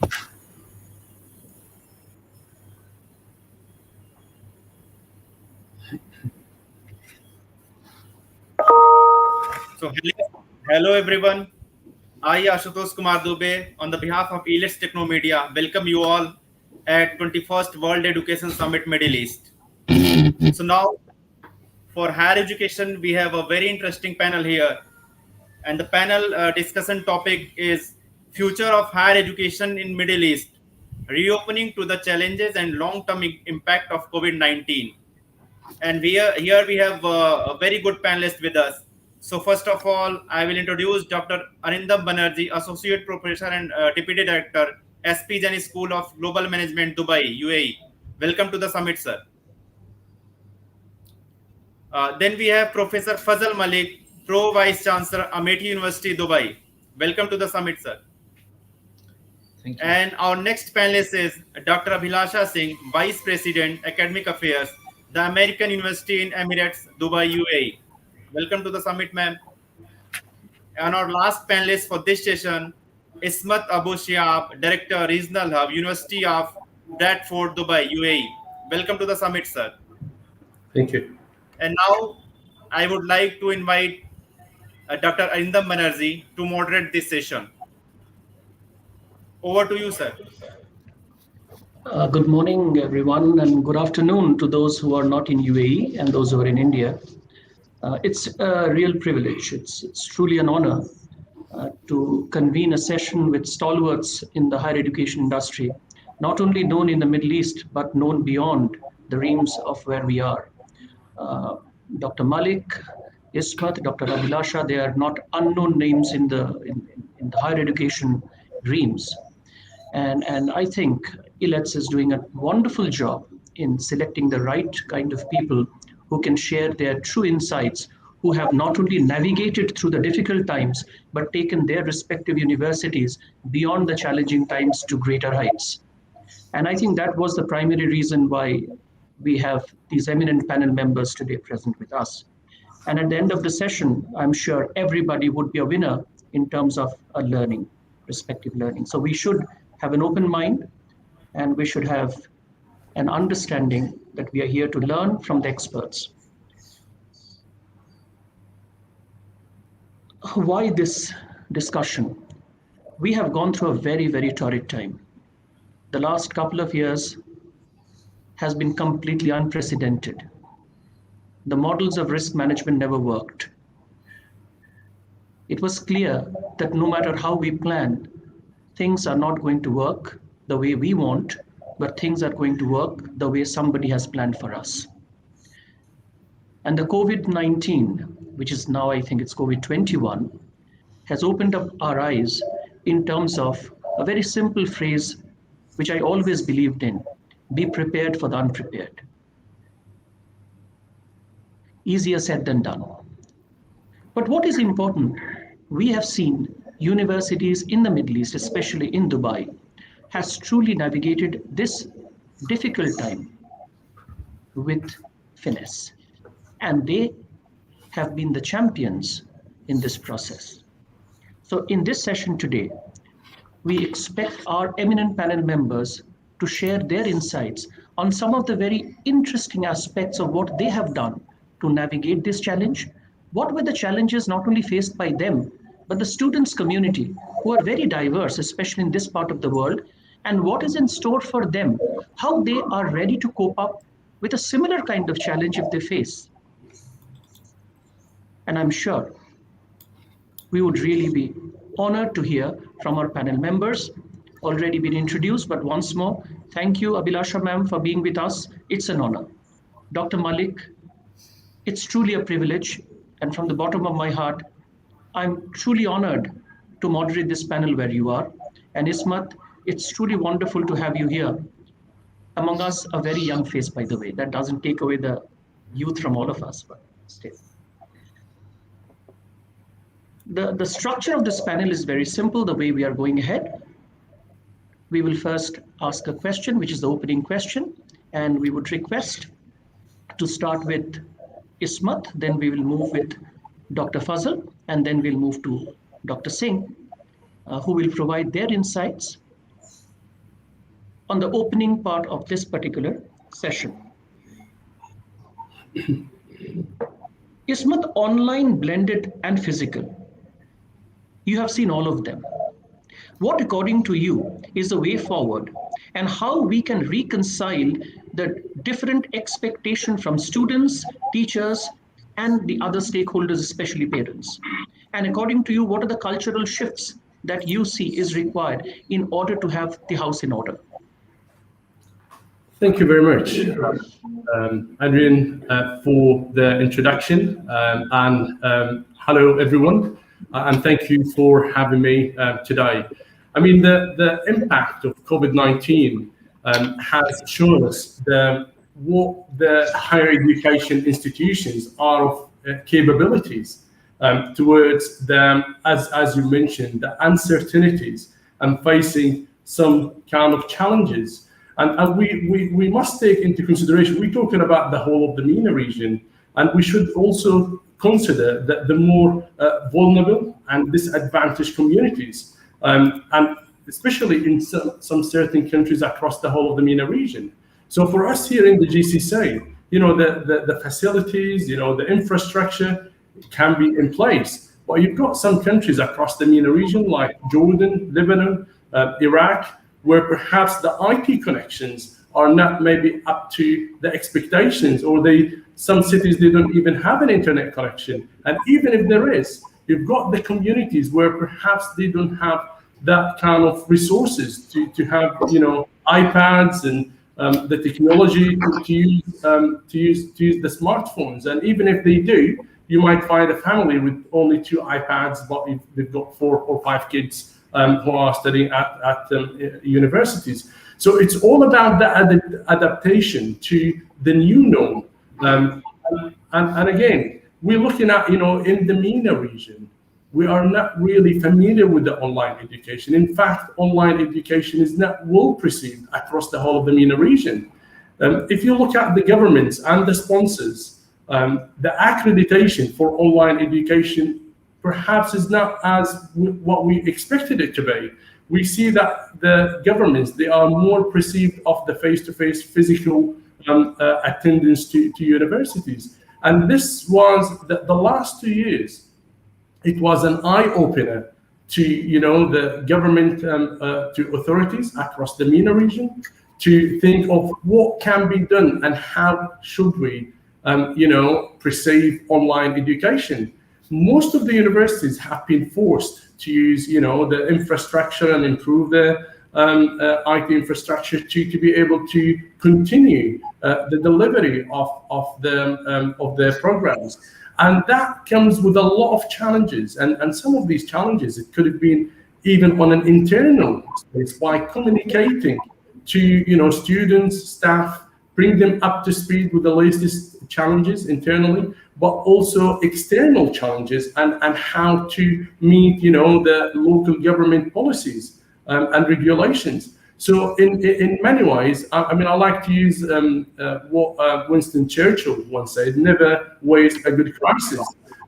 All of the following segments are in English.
So, hello everyone. I, Ashutosh Kumar Dubey, on the behalf of Elets Technomedia, welcome you all at 21st World Education Summit Middle East. So now, for higher education, we have a very interesting panel here, and the panel discussion topic is future of higher education in Middle East, reopening to the challenges and long-term impact of COVID-19. And here we have a very good panelist with us. So first of all, I will introduce Dr. Arindam Banerjee, Associate Professor and Deputy Director, SP Jani School of Global Management, Dubai, UAE. Welcome to the summit, sir. Then we have Professor Fazal Malik, Pro Vice Chancellor, Amethi University, Dubai. Welcome to the summit, sir. Thank you. And our next panelist is Dr. Abhilasha Singh, Vice President, Academic Affairs, the American University in Emirates, Dubai, UAE. Welcome to the summit, ma'am. And our last panelist for this session, Ismat Abu Shiab, Director, Regional Hub, University of Bradford, Dubai, UAE. Welcome to the summit, sir. Thank you. And now I would like to invite Dr. Arindam Banerjee to moderate this session. Over to you, sir. Good morning, everyone, and good afternoon to those who are not in UAE and those who are in India. It's a real privilege. It's truly an honor to convene a session with stalwarts in the higher education industry, not only known in the Middle East, but known beyond the realms of where we are. Dr. Malik, Ismat, Dr. Abhilasha, they are not unknown names in the higher education dreams. And I think Elets is doing a wonderful job in selecting the right kind of people who can share their true insights, who have not only navigated through the difficult times, but taken their respective universities beyond the challenging times to greater heights. And I think that was the primary reason why we have these eminent panel members today present with us. And at the end of the session, I'm sure everybody would be a winner in terms of a learning, respective learning. So we should have an open mind, and we should have an understanding that we are here to learn from the experts. Why this discussion? We have gone through a very, very torrid time. The last couple of years has been completely unprecedented. The models of risk management never worked. It was clear that no matter how we plan, things are not going to work the way we want, but things are going to work the way somebody has planned for us. And the COVID-19, which is now, I think it's COVID-21, has opened up our eyes in terms of a very simple phrase, which I always believed in: be prepared for the unprepared. Easier said than done. But what is important, we have seen universities in the Middle East, especially in Dubai, has truly navigated this difficult time with finesse. And they have been the champions in this process. So in this session today, we expect our eminent panel members to share their insights on some of the very interesting aspects of what they have done to navigate this challenge. What were the challenges not only faced by them, but the students community, who are very diverse, especially in this part of the world, and what is in store for them, how they are ready to cope up with a similar kind of challenge if they face. And I'm sure we would really be honored to hear from our panel members, already been introduced, but once more, thank you, Abhilasha ma'am, for being with us. It's an honor. Dr. Malik, it's truly a privilege, and from the bottom of my heart, I'm truly honored to moderate this panel where you are. And Ismat, it's truly wonderful to have you here. Among us, a very young face, by the way. That doesn't take away the youth from all of us, but still. The structure of this panel is very simple, the way we are going ahead. We will first ask a question, which is the opening question, and we would request to start with Ismat, then we will move with Dr. Fazal, and then we'll move to Dr. Singh, who will provide their insights. on the opening part of this particular session. Ismat, online, blended, and physical. You have seen all of them. What, according to you, is the way forward, and how we can reconcile the different expectation from students, teachers, and the other stakeholders, especially parents? And according to you, what are the cultural shifts that you see is required in order to have the house in order? Thank you very much, Adrian, for the introduction. And hello, everyone. And thank you for having me today. I mean, the impact of COVID-19 has shown us what the higher education institutions are of capabilities towards them, as you mentioned, the uncertainties and facing some kind of challenges. And we must take into consideration, we're talking about the whole of the MENA region, and we should also consider that the more vulnerable and disadvantaged communities, and especially in some certain countries across the whole of the MENA region. So for us here in the GCC, the facilities, the infrastructure can be in place, but you've got some countries across the MENA region like Jordan, Lebanon, Iraq, where perhaps the IP connections are not maybe up to the expectations, or some cities, they don't even have an internet connection. And even if there is, you've got the communities where perhaps they don't have that kind of resources to have, iPads and the technology to use the smartphones. And even if they do, you might find a family with only 2 iPads, but they've got 4 or 5 kids who are studying at universities. So it's all about the adaptation to the new norm. And again, we're looking at, in the MENA region, we are not really familiar with the online education. In fact, online education is not well perceived across the whole of the MENA region. If you look at the governments and the sponsors, the accreditation for online education perhaps is not as what we expected it to be. We see that the governments, they are more perceived of the face-to-face physical attendance to universities. And this was the last 2 years, it was an eye-opener to the government, to authorities across the MENA region, to think of what can be done and how should we perceive online education. Most of the universities have been forced to use, the infrastructure and improve their IT infrastructure to be able to continue the delivery of their programs, and that comes with a lot of challenges. And some of these challenges, it could have been even on an internal space by communicating to students, staff, bring them up to speed with the latest challenges internally, but also external challenges and how to meet the local government policies and regulations. So in many ways, I like to use what Winston Churchill once said: never waste a good crisis.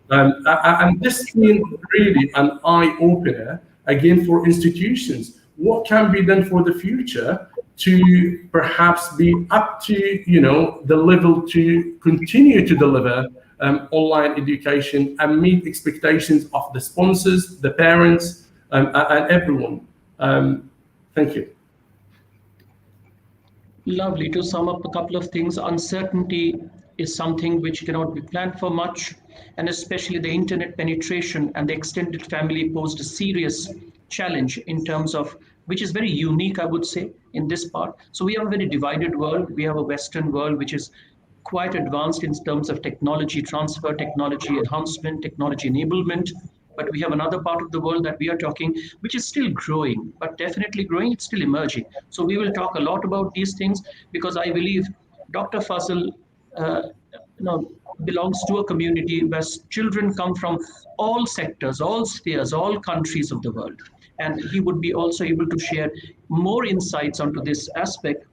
And this means really an eye-opener again for institutions. What can be done for the future to perhaps be up to the level to continue to deliver online education and meet expectations of the sponsors, the parents, and everyone. Thank you. Lovely. To sum up a couple of things, uncertainty is something which cannot be planned for much, and especially the internet penetration and the extended family posed a serious challenge in terms of, which is very unique, I would say, in this part. So we have a very divided world. We have a Western world which is quite advanced in terms of technology transfer, technology enhancement, technology enablement. But we have another part of the world that we are talking, which is still growing, but definitely growing, it's still emerging. So we will talk a lot about these things, because I believe Dr. Fazal belongs to a community where children come from all sectors, all spheres, all countries of the world. And he would be also able to share more insights onto this aspect.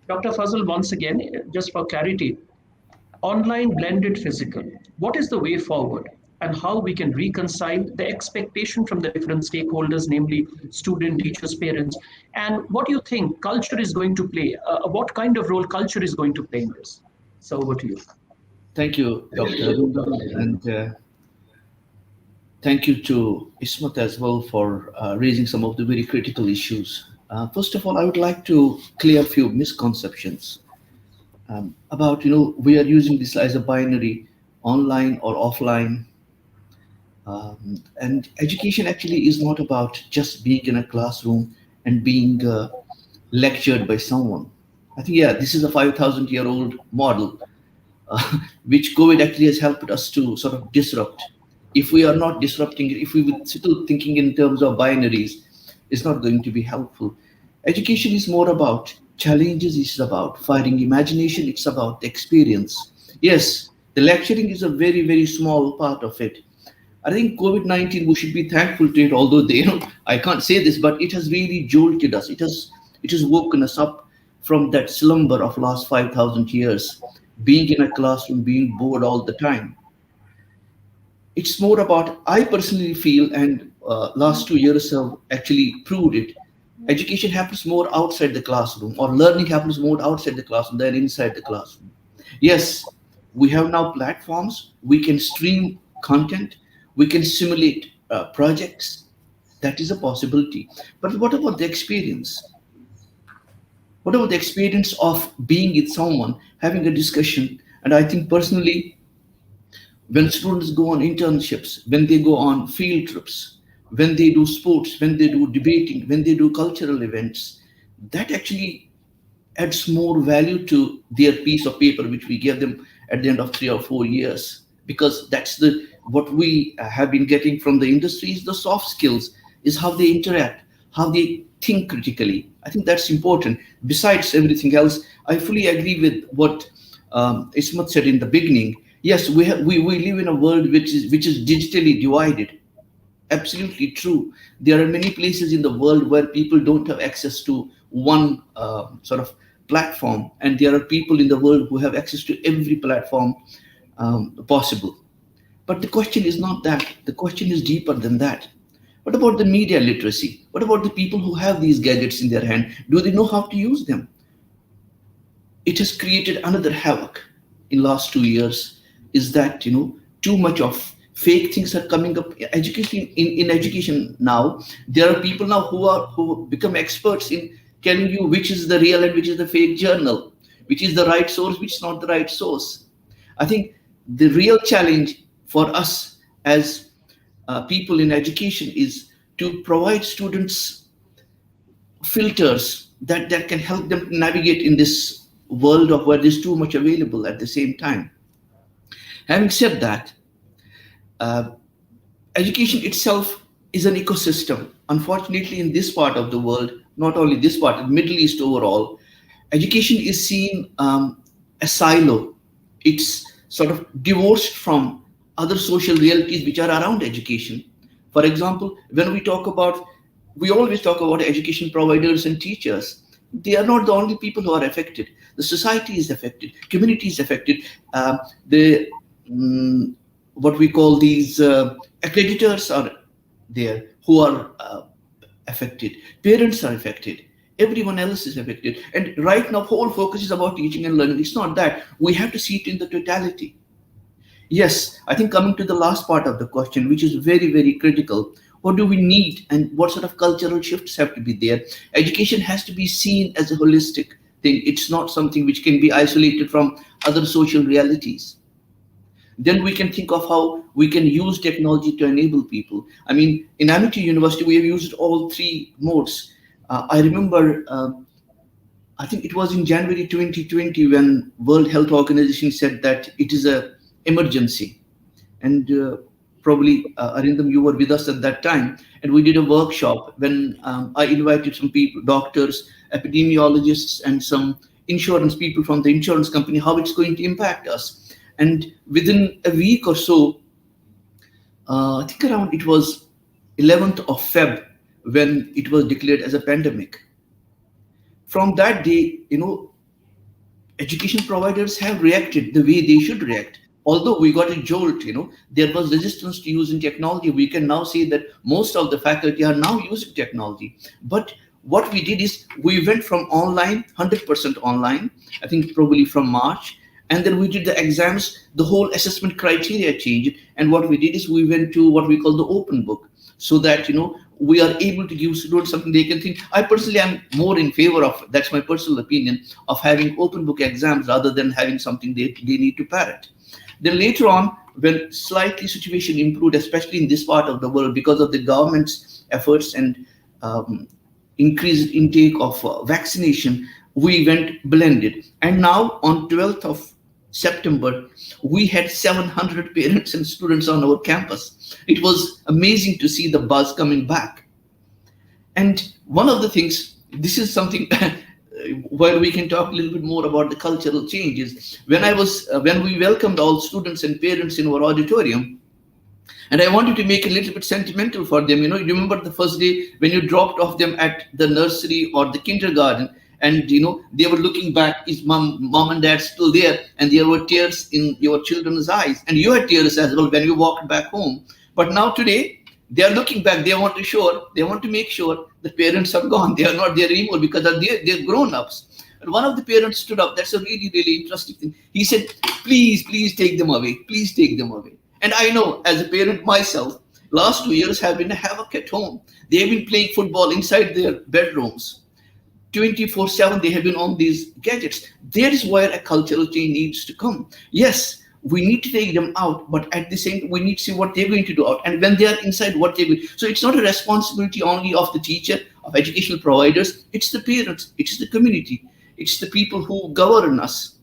Dr. Fazal, once again, just for clarity, online, blended, physical, what is the way forward? and how we can reconcile the expectation from the different stakeholders, namely student, teachers, parents, and what do you think culture is going to play, what kind of role culture is going to play in this? So over to you. Thank you, Dr. Arundam, and thank you to Ismat as well for raising some of the very critical issues. First of all, I would like to clear a few misconceptions about, we are using this as a binary, online or offline. And education actually is not about just being in a classroom and being lectured by someone. I think, yeah, this is a 5,000-year-old model, which COVID actually has helped us to sort of disrupt. If we are not disrupting it, if we were still thinking in terms of binaries, it's not going to be helpful. Education is more about challenges, it's about firing imagination, it's about experience. Yes, the lecturing is a very, very small part of it. I think COVID-19, we should be thankful to it, although I can't say this, but it has really jolted us. It has woken us up from that slumber of last 5,000 years, being in a classroom, being bored all the time. It's more about, I personally feel, and last 2 years have actually proved it, education happens more outside the classroom, or learning happens more outside the classroom than inside the classroom. Yes, we have now platforms, we can stream content, we can simulate projects. That is a possibility. But what about the experience? What about the experience of being with someone, having a discussion? And I think personally, when students go on internships, when they go on field trips, when they do sports, when they do debating, when they do cultural events, that actually adds more value to their piece of paper, which we give them at the end of 3 or 4 years. Because that's what we have been getting from the industry is the soft skills, is how they interact, how they think critically. I think that's important. Besides everything else, I fully agree with what Ismat said in the beginning. Yes, we live in a world which is digitally divided. Absolutely true. There are many places in the world where people don't have access to one sort of platform, and there are people in the world who have access to every platform possible. But the question is not that. The question is deeper than that. What about the media literacy? What about the people who have these gadgets in their hand? Do they know how to use them? It has created another havoc in last 2 years. Is that too much of fake things are coming up education in education now. There are people now who become experts in telling you which is the real and which is the fake journal, which is the right source, which is not the right source. I think the real challenge for us as people in education is to provide students filters that can help them navigate in this world of where there's too much available at the same time. Having said that, education itself is an ecosystem. Unfortunately, in this part of the world, not only this part, the Middle East overall, education is seen a silo. It's sort of divorced from other social realities which are around education. For example, when we always talk about education providers and teachers. They are not the only people who are affected. The society is affected, community is affected. What we call these accreditors are there who are affected. Parents are affected. Everyone else is affected. And right now, whole focus is about teaching and learning. It's not that. We have to see it in the totality. Yes, I think coming to the last part of the question, which is very, very critical. What do we need and what sort of cultural shifts have to be there? Education has to be seen as a holistic thing. It's not something which can be isolated from other social realities. Then we can think of how we can use technology to enable people. I mean, in Amity University, we have used all three modes. I remember, I think it was in January 2020 when World Health Organization said that it is an emergency. And probably, Arindam, you were with us at that time. And we did a workshop when I invited some people, doctors, epidemiologists, and some insurance people from the insurance company, how it's going to impact us. And within a week or so, I think around it was 11th of Feb when it was declared as a pandemic. From that day, education providers have reacted the way they should react. although we got a jolt, there was resistance to using technology. We can now see that most of the faculty are now using technology. But what we did is we went from online, 100% online, I think probably from March, and then we did the exams, the whole assessment criteria changed. And what we did is we went to what we call the open book, so that, we are able to give students something they can think. I personally am more in favor of, that's my personal opinion, of having open book exams rather than having something they need to parrot. Then later on, when slightly situation improved, especially in this part of the world, because of the government's efforts and increased intake of vaccination, we went blended. And now on 12th of September, we had 700 parents and students on our campus. It was amazing to see the buzz coming back. And one of the things, this is something while we can talk a little bit more about the cultural changes, when we welcomed all students and parents in our auditorium, and I wanted to make it a little bit sentimental for them. You remember the first day when you dropped off them at the nursery or the kindergarten, and they were looking back, is mom and dad still there? And there were tears in your children's eyes, and you had tears as well when you walked back home. But now today, they are looking back. They want to make sure the parents are gone. They are not there anymore because they're grown-ups. And one of the parents stood up. That's a really, really interesting thing. He said, please take them away. Please take them away. And I know, as a parent myself, last 2 years have been a havoc at home. They have been playing football inside their bedrooms. 24/7, they have been on these gadgets. There is where a cultural change needs to come. Yes, we need to take them out, but at the same time, we need to see what they're going to do out. And when they are inside, what they're going to do. So it's not a responsibility only of the teacher, of educational providers. It's the parents, it's the community, it's the people who govern us.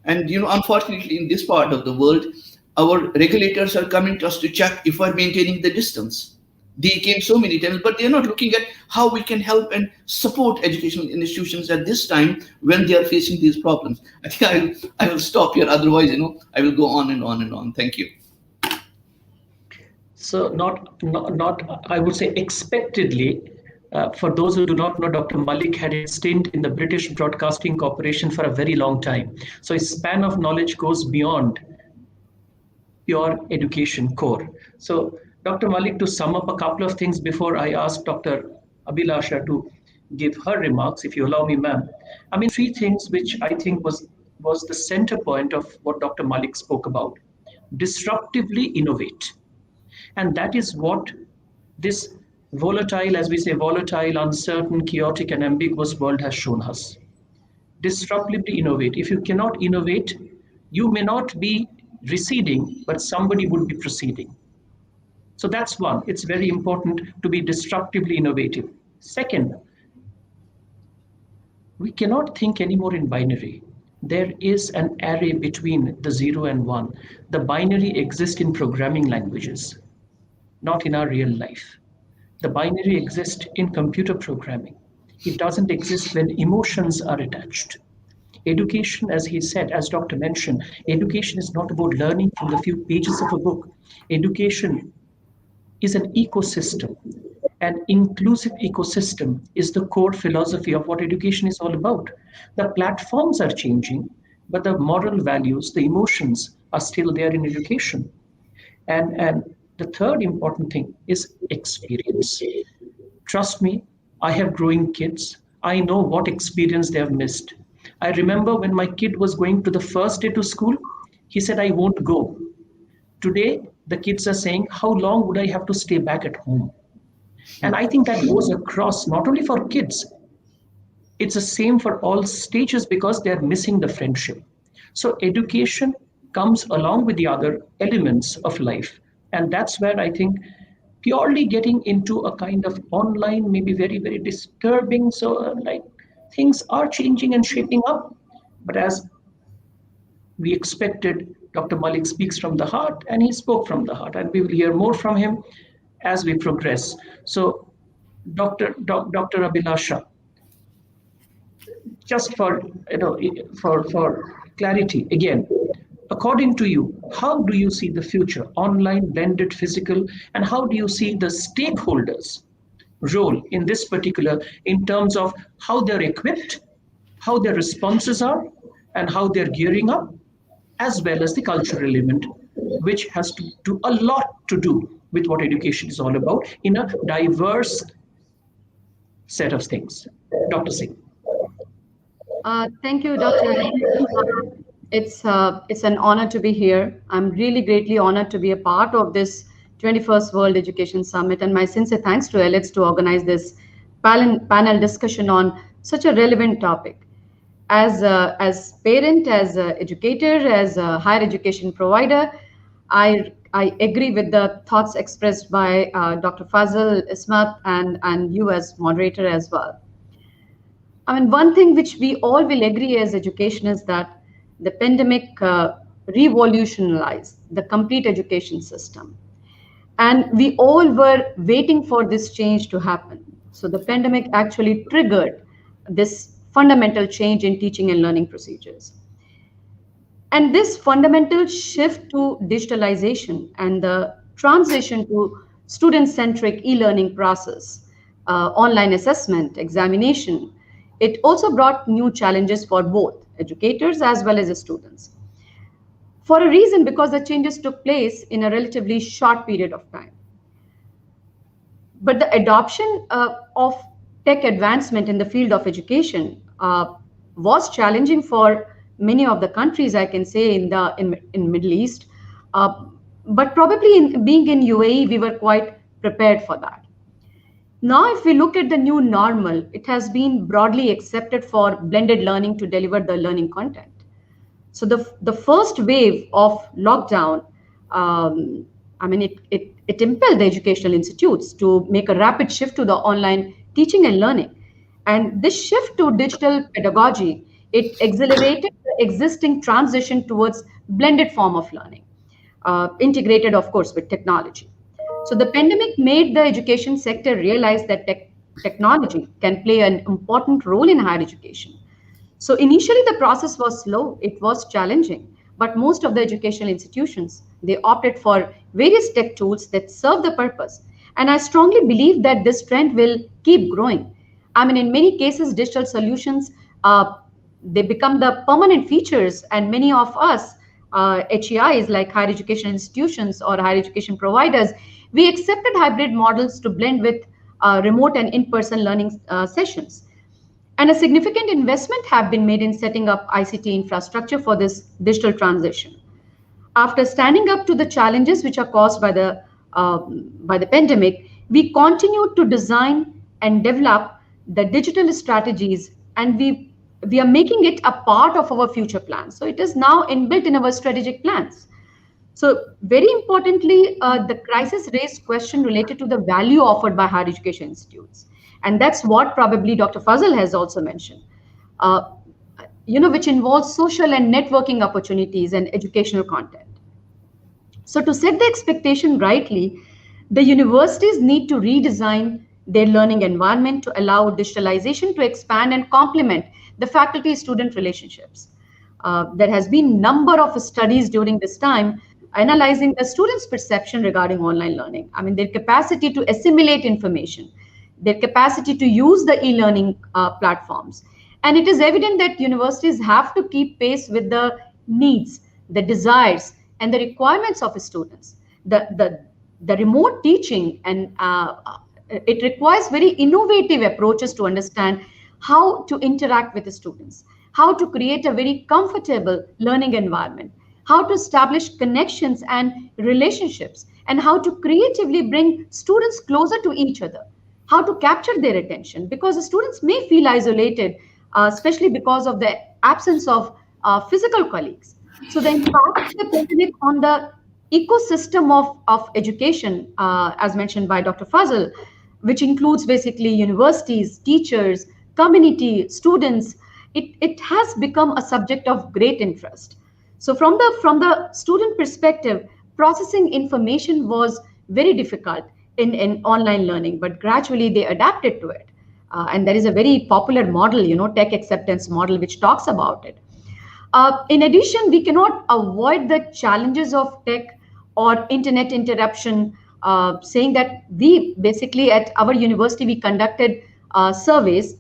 And, unfortunately, in this part of the world, our regulators are coming to us to check if we're maintaining the distance. They came so many times, but they're not looking at how we can help and support educational institutions at this time when they are facing these problems. I think I will stop here. Otherwise, I will go on and on and on. Thank you. So not I would say expectedly, for those who do not know, Dr. Malik had a stint in the British Broadcasting Corporation for a very long time. So his span of knowledge goes beyond pure education core. So Dr. Malik, to sum up a couple of things before I ask Dr. Abhilasha to give her remarks, if you allow me, ma'am. I mean, three things which I think was the center point of what Dr. Malik spoke about. Disruptively innovate. And that is what this volatile, as we say, volatile, uncertain, chaotic, and ambiguous world has shown us. Disruptively innovate. If you cannot innovate, you may not be receding, but somebody would be proceeding. So that's one. It's very important to be disruptively innovative. Second, we cannot think anymore in binary. There is an array between the 0 and 1. The binary exists in programming languages, not in our real life. The binary exists in computer programming. It doesn't exist when emotions are attached. Education, as he said, as Dr. mentioned, education is not about learning from the few pages of a book. Education is an ecosystem. An inclusive ecosystem is the core philosophy of what education is all about. The platforms are changing, but the moral values, the emotions are still there in education. And the third important thing is experience. Trust me, I have growing kids. I know what experience they have missed. I remember when my kid was going to the first day to school, he said, I won't go. Today, the kids are saying, how long would I have to stay back at home? And I think that goes across not only for kids, it's the same for all stages because they're missing the friendship. So education comes along with the other elements of life. And that's where I think purely getting into a kind of online may be very, very disturbing. So like things are changing and shaping up. But as we expected, Dr. Malik speaks from the heart, and he spoke from the heart, and we will hear more from him as we progress. So, Dr. Abhilasha, just for clarity, again, according to you, how do you see the future, online, blended, physical, and how do you see the stakeholders' role in this particular, in terms of how they're equipped, how their responses are, and how they're gearing up? as well as the cultural element, which has to do a lot to do with what education is all about in a diverse set of things. Dr. Singh. Thank you, Dr. It's an honor to be here. I'm really greatly honored to be a part of this 21st World Education Summit, and my sincere thanks to Elets to organize this panel discussion on such a relevant topic. As parent, as a educator, as a higher education provider, I agree with the thoughts expressed by Dr. Fazal, Ismat, and you as moderator as well. I mean, one thing which we all will agree as education is that the pandemic revolutionized the complete education system. And we all were waiting for this change to happen. So the pandemic actually triggered this fundamental change in teaching and learning procedures. And this fundamental shift to digitalization and the transition to student-centric e-learning process, online assessment, examination, it also brought new challenges for both educators as well as the students. For a reason, because the changes took place in a relatively short period of time. But the adoption of tech advancement in the field of education was challenging for many of the countries, I can say, in Middle East. But probably being in UAE, we were quite prepared for that. Now, if we look at the new normal, it has been broadly accepted for blended learning to deliver the learning content. So the first wave of lockdown, I mean, it impelled the educational institutes to make a rapid shift to the online teaching and learning. And this shift to digital pedagogy, it accelerated the existing transition towards blended form of learning, integrated, of course, with technology. So the pandemic made the education sector realize that technology can play an important role in higher education. So initially the process was slow, it was challenging, but most of the educational institutions, they opted for various tech tools that serve the purpose. And I strongly believe that this trend will keep growing. I mean, in many cases, digital solutions, they become the permanent features, and many of us, HEIs like higher education institutions or higher education providers, we accepted hybrid models to blend with remote and in-person learning sessions. And a significant investment have been made in setting up ICT infrastructure for this digital transition. After standing up to the challenges which are caused by the pandemic, we continued to design and develop the digital strategies, and we are making it a part of our future plans. So it is now inbuilt in our strategic plans. So very importantly, the crisis raised question related to the value offered by higher education institutes. And that's what probably Dr. Fazal has also mentioned, which involves social and networking opportunities and educational content. So to set the expectation rightly, the universities need to redesign their learning environment to allow digitalization to expand and complement the faculty-student relationships. There has been number of studies during this time analyzing the students' perception regarding online learning. I mean, their capacity to assimilate information, their capacity to use the e-learning platforms. And it is evident that universities have to keep pace with the needs, the desires, and the requirements of students. The remote teaching, and it requires very innovative approaches to understand how to interact with the students, how to create a very comfortable learning environment, how to establish connections and relationships, and how to creatively bring students closer to each other, how to capture their attention, because the students may feel isolated, especially because of the absence of physical colleagues. So the impact of the pandemic on the ecosystem of education, as mentioned by Dr. Fazal, which includes basically universities, teachers, community, students, it has become a subject of great interest. So from the student perspective, processing information was very difficult in online learning, but gradually they adapted to it. And there is a very popular model, tech acceptance model, which talks about it. In addition, we cannot avoid the challenges of tech or internet interruption, saying that we basically at our university, we conducted surveys,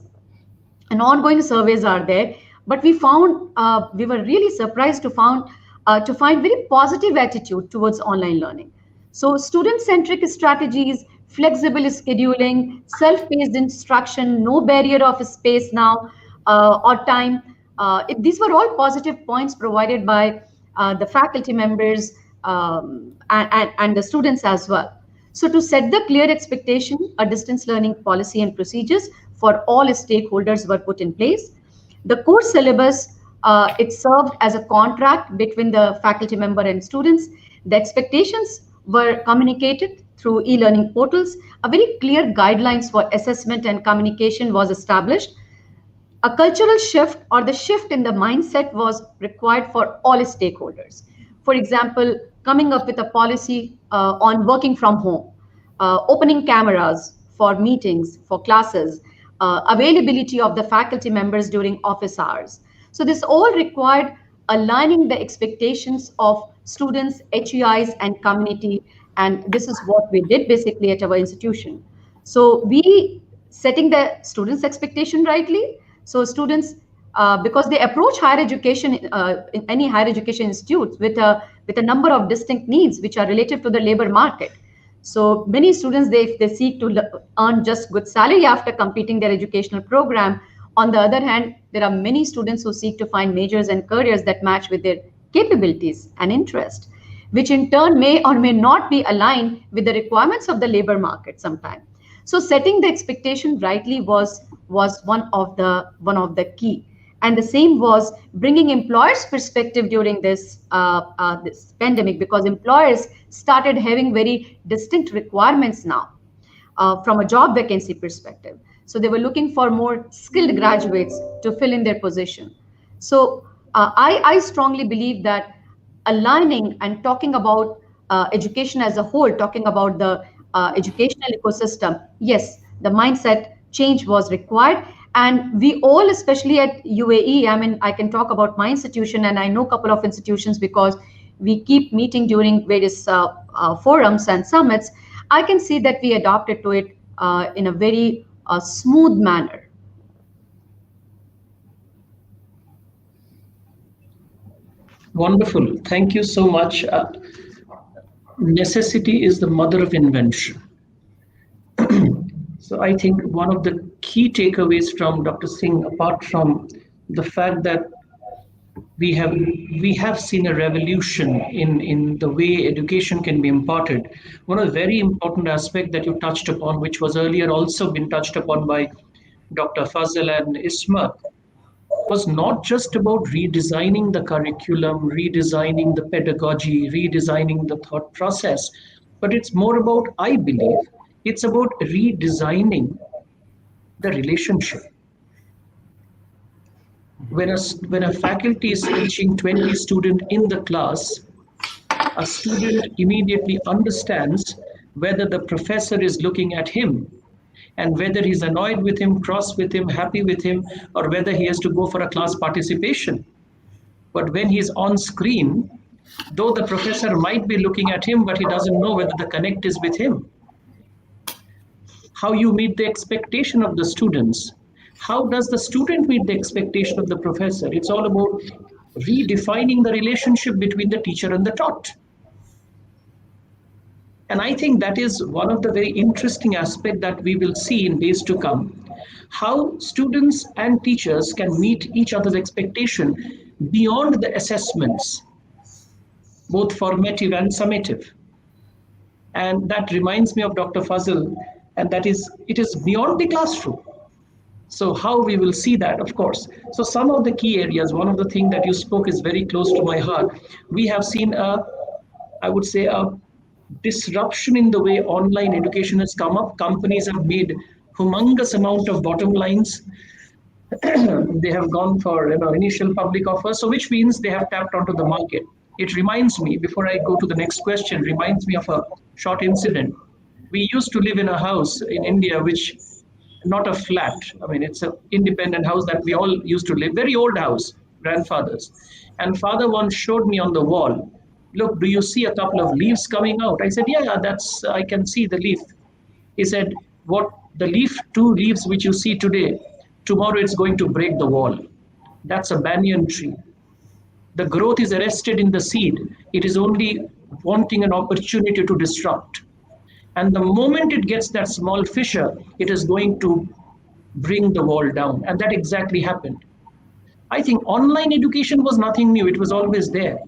and ongoing surveys are there. But we found, we were really surprised to find to find very positive attitude towards online learning. So student-centric strategies, flexible scheduling, self-paced instruction, no barrier of space now or time. These were all positive points provided by the faculty members and the students as well. So to set the clear expectation, a distance learning policy and procedures for all stakeholders were put in place. The course syllabus, it served as a contract between the faculty member and students. The expectations were communicated through e-learning portals. A very clear guidelines for assessment and communication was established. A cultural shift or the shift in the mindset was required for all stakeholders. For example, coming up with a policy on working from home, opening cameras for meetings, for classes, availability of the faculty members during office hours. So this all required aligning the expectations of students, HEIs, and community. And this is what we did basically at our institution. So we setting the students' expectation rightly. So students, because they approach higher education in any higher education institute with a number of distinct needs which are related to the labor market. So many students, they seek to earn just good salary after completing their educational program. On the other hand, there are many students who seek to find majors and careers that match with their capabilities and interest, which in turn may or may not be aligned with the requirements of the labor market sometimes. So setting the expectation rightly was one of the key. And the same was bringing employers' perspective during this pandemic, because employers started having very distinct requirements now from a job vacancy perspective. So they were looking for more skilled graduates to fill in their position. So I strongly believe that aligning and talking about education as a whole, talking about the educational ecosystem, yes, the mindset change was required. And we all, especially at UAE, I mean, I can talk about my institution, and I know a couple of institutions because we keep meeting during various forums and summits. I can see that we adapted to it in a very smooth manner. Wonderful. Thank you so much. Necessity is the mother of invention. So I think one of the key takeaways from Dr. Singh, apart from the fact that we have seen a revolution in the way education can be imparted, one of the very important aspects that you touched upon, which was earlier also been touched upon by Dr. Fazal and Ismat, was not just about redesigning the curriculum, redesigning the pedagogy, redesigning the thought process, but it's more about, I believe, it's about redesigning the relationship. When a faculty is teaching 20 students in the class, a student immediately understands whether the professor is looking at him and whether he's annoyed with him, cross with him, happy with him, or whether he has to go for a class participation. But when he's on screen, though the professor might be looking at him, but he doesn't know whether the connect is with him. How you meet the expectation of the students. How does the student meet the expectation of the professor? It's all about redefining the relationship between the teacher and the taught. And I think that is one of the very interesting aspects that we will see in days to come. How students and teachers can meet each other's expectation beyond the assessments, both formative and summative. And that reminds me of Dr. Fazal, and that is, it is beyond the classroom. So how we will see that, of course. So some of the key areas, one of the things that you spoke is very close to my heart. We have seen I would say a disruption in the way online education has come up. Companies have made humongous amount of bottom lines. They have gone for initial public offers, so which means they have tapped onto the market. It reminds me, before I go to the next question, reminds me of a short incident. We used to live in a house in India, which not a flat. I mean, it's an independent house that we all used to live, very old house, grandfathers. And father once showed me on the wall, look, do you see a couple of leaves coming out? I said, yeah, I can see the leaf. He said, what the two leaves which you see today, tomorrow it's going to break the wall. That's a banyan tree. The growth is arrested in the seed. It is only wanting an opportunity to disrupt. And the moment it gets that small fissure, it is going to bring the wall down. And that exactly happened. I think online education was nothing new, it was always there.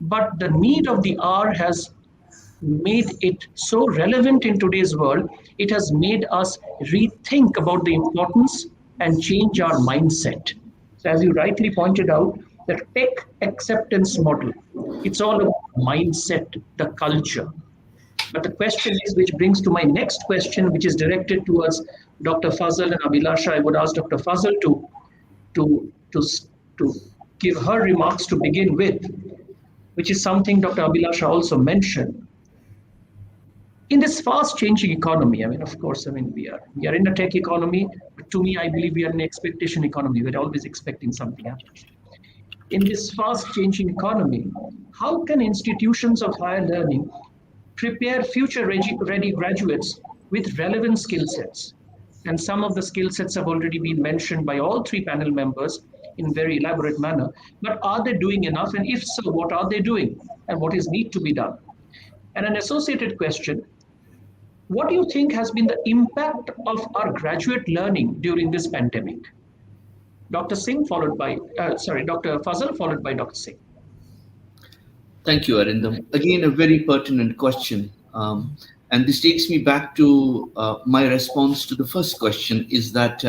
But the need of the hour has made it so relevant in today's world. It has made us rethink about the importance and change our mindset. So, as you rightly pointed out, the tech acceptance model, it's all about mindset, the culture. But the question is, which brings to my next question, which is directed towards Dr. Fazal and Abhilasha. I would ask Dr. Fazal to, to give her remarks to begin with, which is something Dr. Abhilasha also mentioned. In this fast-changing economy, of course, we are in a tech economy. But to me, I believe we are in an expectation economy. We're always expecting something happen. In this fast-changing economy, how can institutions of higher learning prepare future-ready graduates with relevant skill sets? And some of the skill sets have already been mentioned by all three panel members in very elaborate manner. But are they doing enough? And if so, what are they doing? And what is need to be done? And an associated question, what do you think has been the impact of our graduate learning during this pandemic? Dr. Singh followed by, Dr. Fazal followed by Dr. Singh. Thank you, Arindam. Again, a very pertinent question. And this takes me back to my response to the first question is that,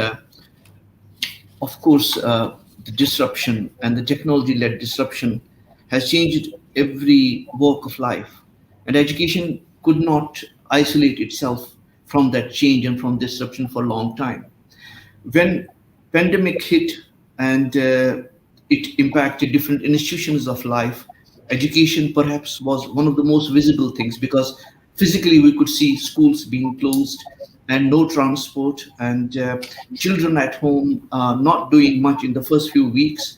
of course, the disruption and the technology-led disruption has changed every walk of life. And education could not isolate itself from that change and from disruption for a long time. When pandemic hit and it impacted different institutions of life, education perhaps was one of the most visible things, because physically we could see schools being closed and no transport, and children at home not doing much in the first few weeks.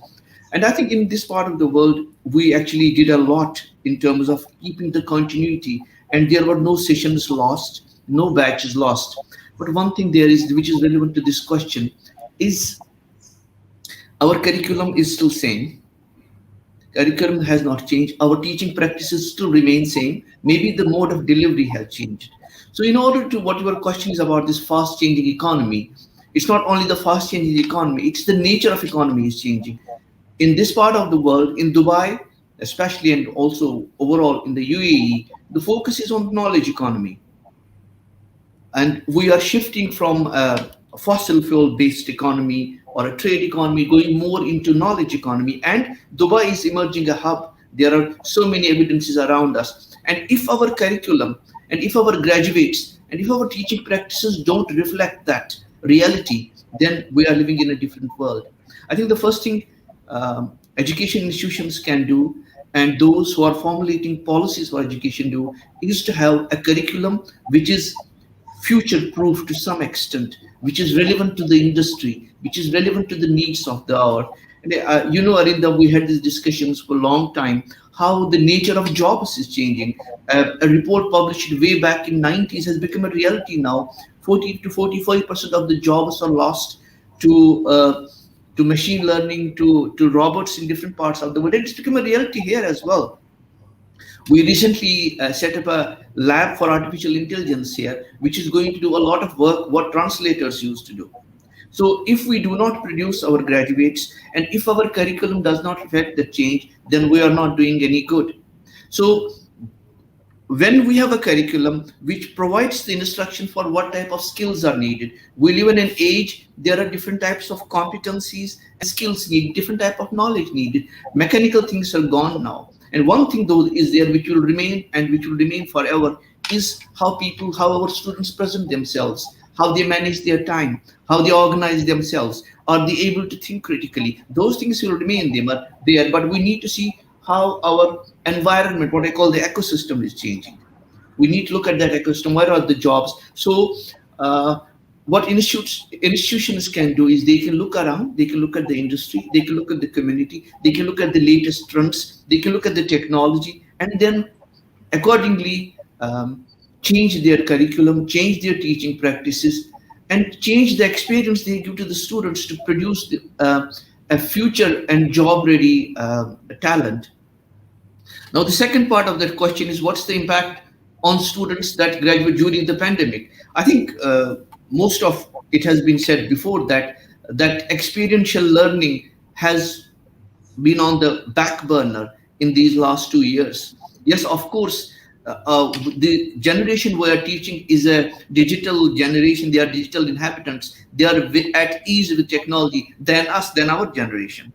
And I think in this part of the world, we actually did a lot in terms of keeping the continuity, and there were no sessions lost, no batches lost. But one thing there is, which is relevant to this question, is our curriculum is still same. Curriculum has not changed. Our teaching practices still remain same. Maybe the mode of delivery has changed. So in order to, what your question is about this fast changing economy, it's not only the fast changing economy, it's the nature of economy is changing. In this part of the world, in Dubai, especially, and also overall in the UAE, the focus is on knowledge economy. And we are shifting from a fossil fuel based economy or a trade economy, going more into knowledge economy. And Dubai is emerging a hub. There are so many evidences around us. And if our curriculum and if our graduates and if our teaching practices don't reflect that reality, then we are living in a different world. I think the first thing education institutions can do, and those who are formulating policies for education do, is to have a curriculum which is future-proof to some extent, which is relevant to the industry, which is relevant to the needs of the hour. And Arinda, we had these discussions for a long time, how the nature of jobs is changing. A report published way back in 90s has become a reality now. 40 to 45% of the jobs are lost to machine learning, to robots in different parts of the world. It's become a reality here as well. We recently set up a lab for artificial intelligence here, which is going to do a lot of work what translators used to do. So if we do not produce our graduates, and if our curriculum does not reflect the change, then we are not doing any good. So when we have a curriculum which provides the instruction for what type of skills are needed, we live in an age, there are different types of competencies and skills needed, different type of knowledge needed. Mechanical things are gone now. And one thing though is there which will remain and which will remain forever is how our students present themselves, how they manage their time, how they organize themselves. Are they able to think critically? Those things will remain there, but we need to see how our environment, what I call the ecosystem, is changing. We need to look at that ecosystem. Where are the jobs? So what institutions can do is they can look around, they can look at the industry, they can look at the community, they can look at the latest trends, they can look at the technology, and then accordingly change their curriculum, change their teaching practices, and change the experience they give to the students to produce a future and job ready talent. Now, the second part of that question is what's the impact on students that graduate during the pandemic? I think most of it has been said before that experiential learning has been on the back burner in these last 2 years. Yes, of course, the generation we are teaching is a digital generation. They are digital inhabitants. They are at ease with technology than us, than our generation.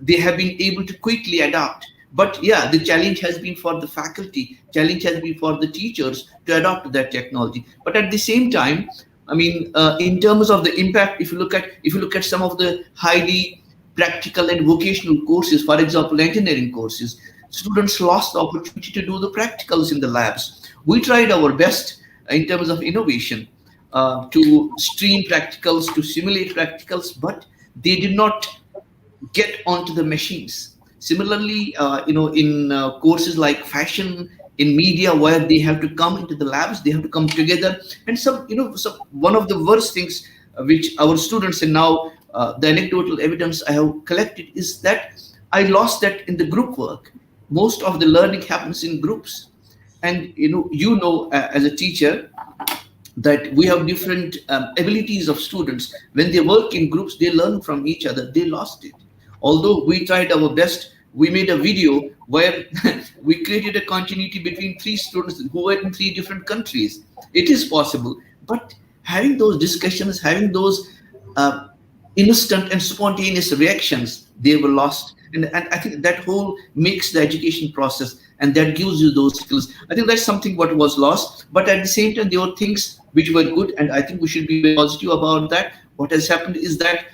They have been able to quickly adapt. But yeah, the challenge has been for the faculty, challenge has been for the teachers to adopt to that technology. But at the same time, I mean, in terms of the impact, if you look at some of the highly practical and vocational courses, for example, engineering courses, students lost the opportunity to do the practicals in the labs. We tried our best in terms of innovation to stream practicals, to simulate practicals, but they did not get onto the machines. Similarly, in courses like fashion, in media, where they have to come into the labs, they have to come together. And one of the worst things which our students, and now the anecdotal evidence I have collected is that I lost that in the group work. Most of the learning happens in groups, and as a teacher, that we have different abilities of students. When they work in groups, they learn from each other. They lost it. Although we tried our best, we made a video where we created a continuity between three students who were in three different countries. It is possible, but having those discussions, having those instant and spontaneous reactions, they were lost. And I think that whole makes the education process, and that gives you those skills. I think that's something what was lost. But at the same time, there were things which were good, and I think we should be positive about that. What has happened is that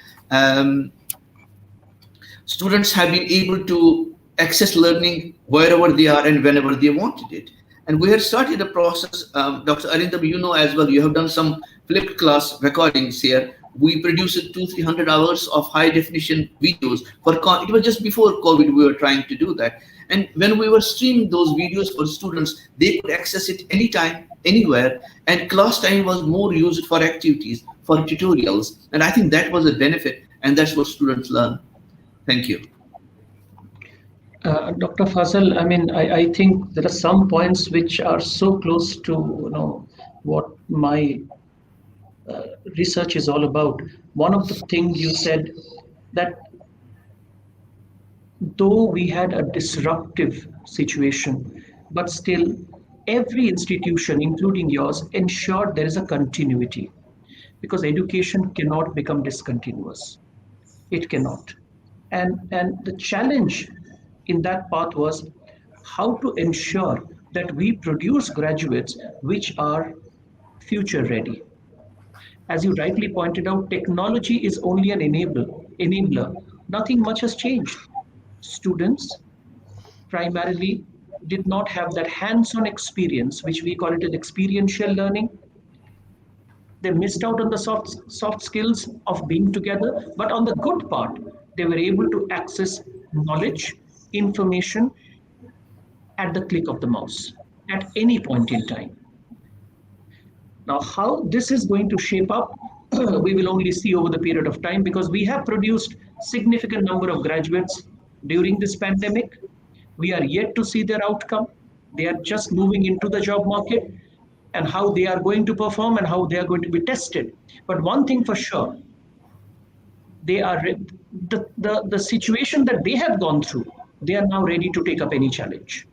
students have been able to access learning wherever they are and whenever they wanted it. And we have started a process, Dr. Arindam, as well, you have done some flipped class recordings here. We produced 200-300 hours of high definition videos it was just before COVID we were trying to do that. And when we were streaming those videos for students, they could access it anytime, anywhere, and class time was more used for activities, for tutorials. And I think that was a benefit, and that's what students learn. Thank you. Dr. Fazal, I think there are some points which are so close to what my research is all about. One of the things you said, that though we had a disruptive situation, but still every institution, including yours, ensured there is a continuity, because education cannot become discontinuous. It cannot. And the challenge in that path was how to ensure that we produce graduates which are future ready. As you rightly pointed out, technology is only an enabler. Nothing much has changed. Students primarily did not have that hands-on experience, which we call it as experiential learning. They missed out on the soft skills of being together, but on the good part, they were able to access knowledge, information at the click of the mouse at any point in time. Now, how this is going to shape up, we will only see over the period of time, because we have produced significant number of graduates during this pandemic. We are yet to see their outcome. They are just moving into the job market, and how they are going to perform and how they are going to be tested. But one thing for sure, they are the situation that they have gone through, they are now ready to take up any challenge,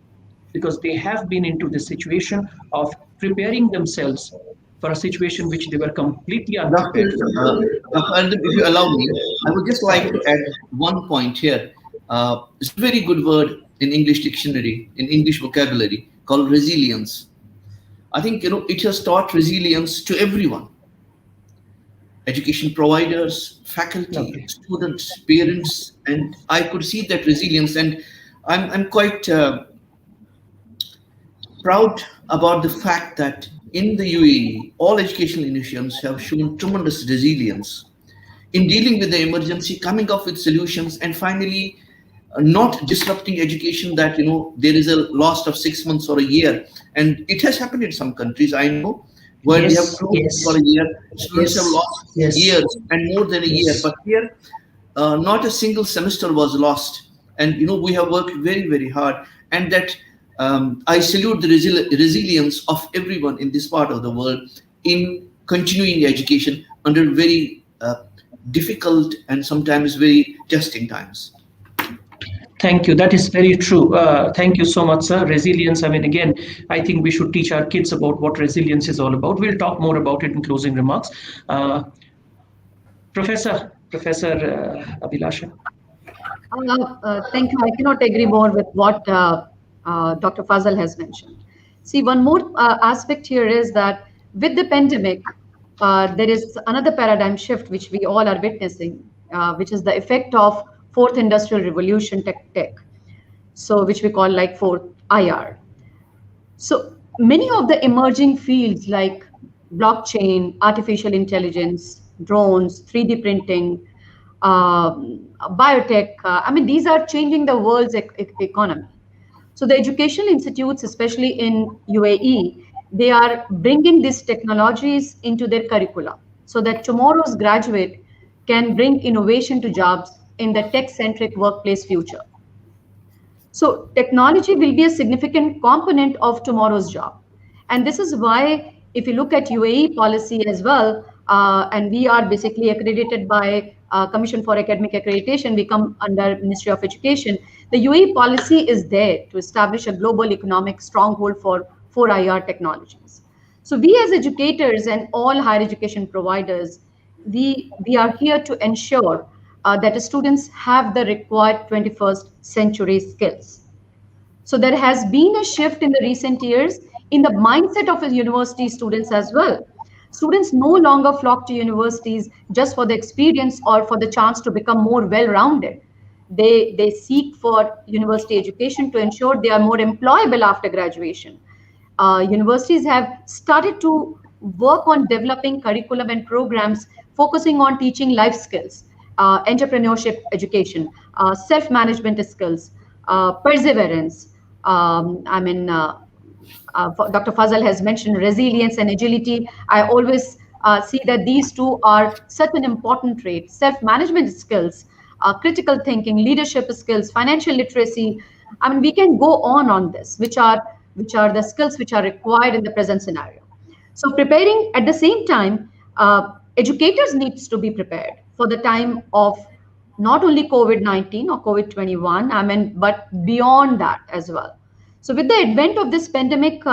because they have been into this situation of preparing themselves for a situation which they were completely unprepared for. If you allow me, I would just like to add one point here. It's a very good word in English dictionary, in English vocabulary, called resilience. I think it has taught resilience to everyone. Education providers, faculty, students, parents, and I could see that resilience. And I'm quite proud about the fact that in the UAE, all educational institutions have shown tremendous resilience in dealing with the emergency, coming up with solutions, and finally not disrupting education, that there is a loss of 6 months or a year. And it has happened in some countries, I know, where they have closed for a year. Students have lost years and more than a year. But here, not a single semester was lost. And we have worked very, very hard. And that I salute the resilience of everyone in this part of the world in continuing education under very difficult and sometimes very testing times. Thank you. That is very true. Thank you so much, sir. Resilience. I mean, again, I think we should teach our kids about what resilience is all about. We'll talk more about it in closing remarks. Professor Abhilasha. Thank you. I cannot agree more with what Dr. Fazal has mentioned. See, one more aspect here is that with the pandemic, there is another paradigm shift which we all are witnessing, which is the effect of fourth industrial revolution tech. So which we call like fourth IR. So many of the emerging fields like blockchain, artificial intelligence, drones, 3D printing, biotech, I mean, these are changing the world's economy. So the educational institutes, especially in UAE, they are bringing these technologies into their curricula so that tomorrow's graduate can bring innovation to jobs in the tech-centric workplace future. So technology will be a significant component of tomorrow's job. And this is why, if you look at UAE policy as well, and we are basically accredited by Commission for Academic Accreditation, we come under Ministry of Education. The UAE policy is there to establish a global economic stronghold for 4IR technologies. So we as educators and all higher education providers, we are here to ensure that the students have the required 21st century skills. So there has been a shift in the recent years in the mindset of university students as well. Students no longer flock to universities just for the experience or for the chance to become more well-rounded. They seek for university education to ensure they are more employable after graduation. Universities have started to work on developing curriculum and programs focusing on teaching life skills, entrepreneurship education, self-management skills, perseverance. Dr. Fazal has mentioned resilience and agility. I always see that these two are such an important trait. Self-management skills, critical thinking, leadership skills, financial literacy. I mean, we can go on this, which are the skills which are required in the present scenario. So preparing at the same time, educators needs to be prepared for the time of not only COVID-19 or COVID-21, but beyond that as well. So with the advent of this pandemic,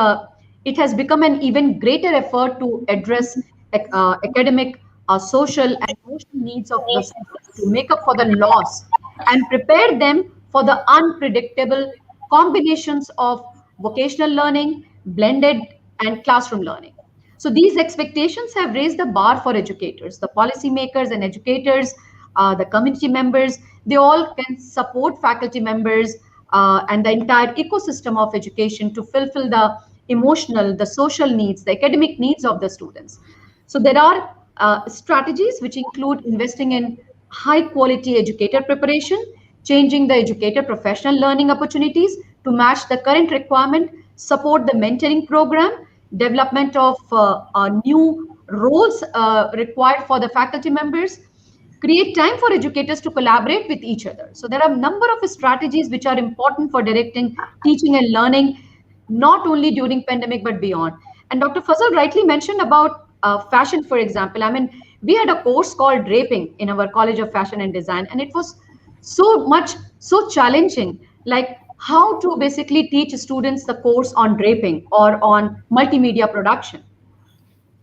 it has become an even greater effort to address academic, social, and emotional needs of the students to make up for the loss and prepare them for the unpredictable combinations of vocational learning, blended, and classroom learning. So these expectations have raised the bar for educators, the policymakers and educators, the community members. They all can support faculty members and the entire ecosystem of education to fulfill the emotional, the social needs, the academic needs of the students. So there are strategies which include investing in high quality educator preparation, changing the educator professional learning opportunities to match the current requirement, support the mentoring program, development of new roles required for the faculty members, create time for educators to collaborate with each other. So there are a number of strategies which are important for directing teaching and learning, not only during pandemic, but beyond. And Dr. Fazal rightly mentioned about fashion, for example. We had a course called draping in our College of Fashion and Design, and it was so challenging, like how to basically teach students the course on draping or on multimedia production.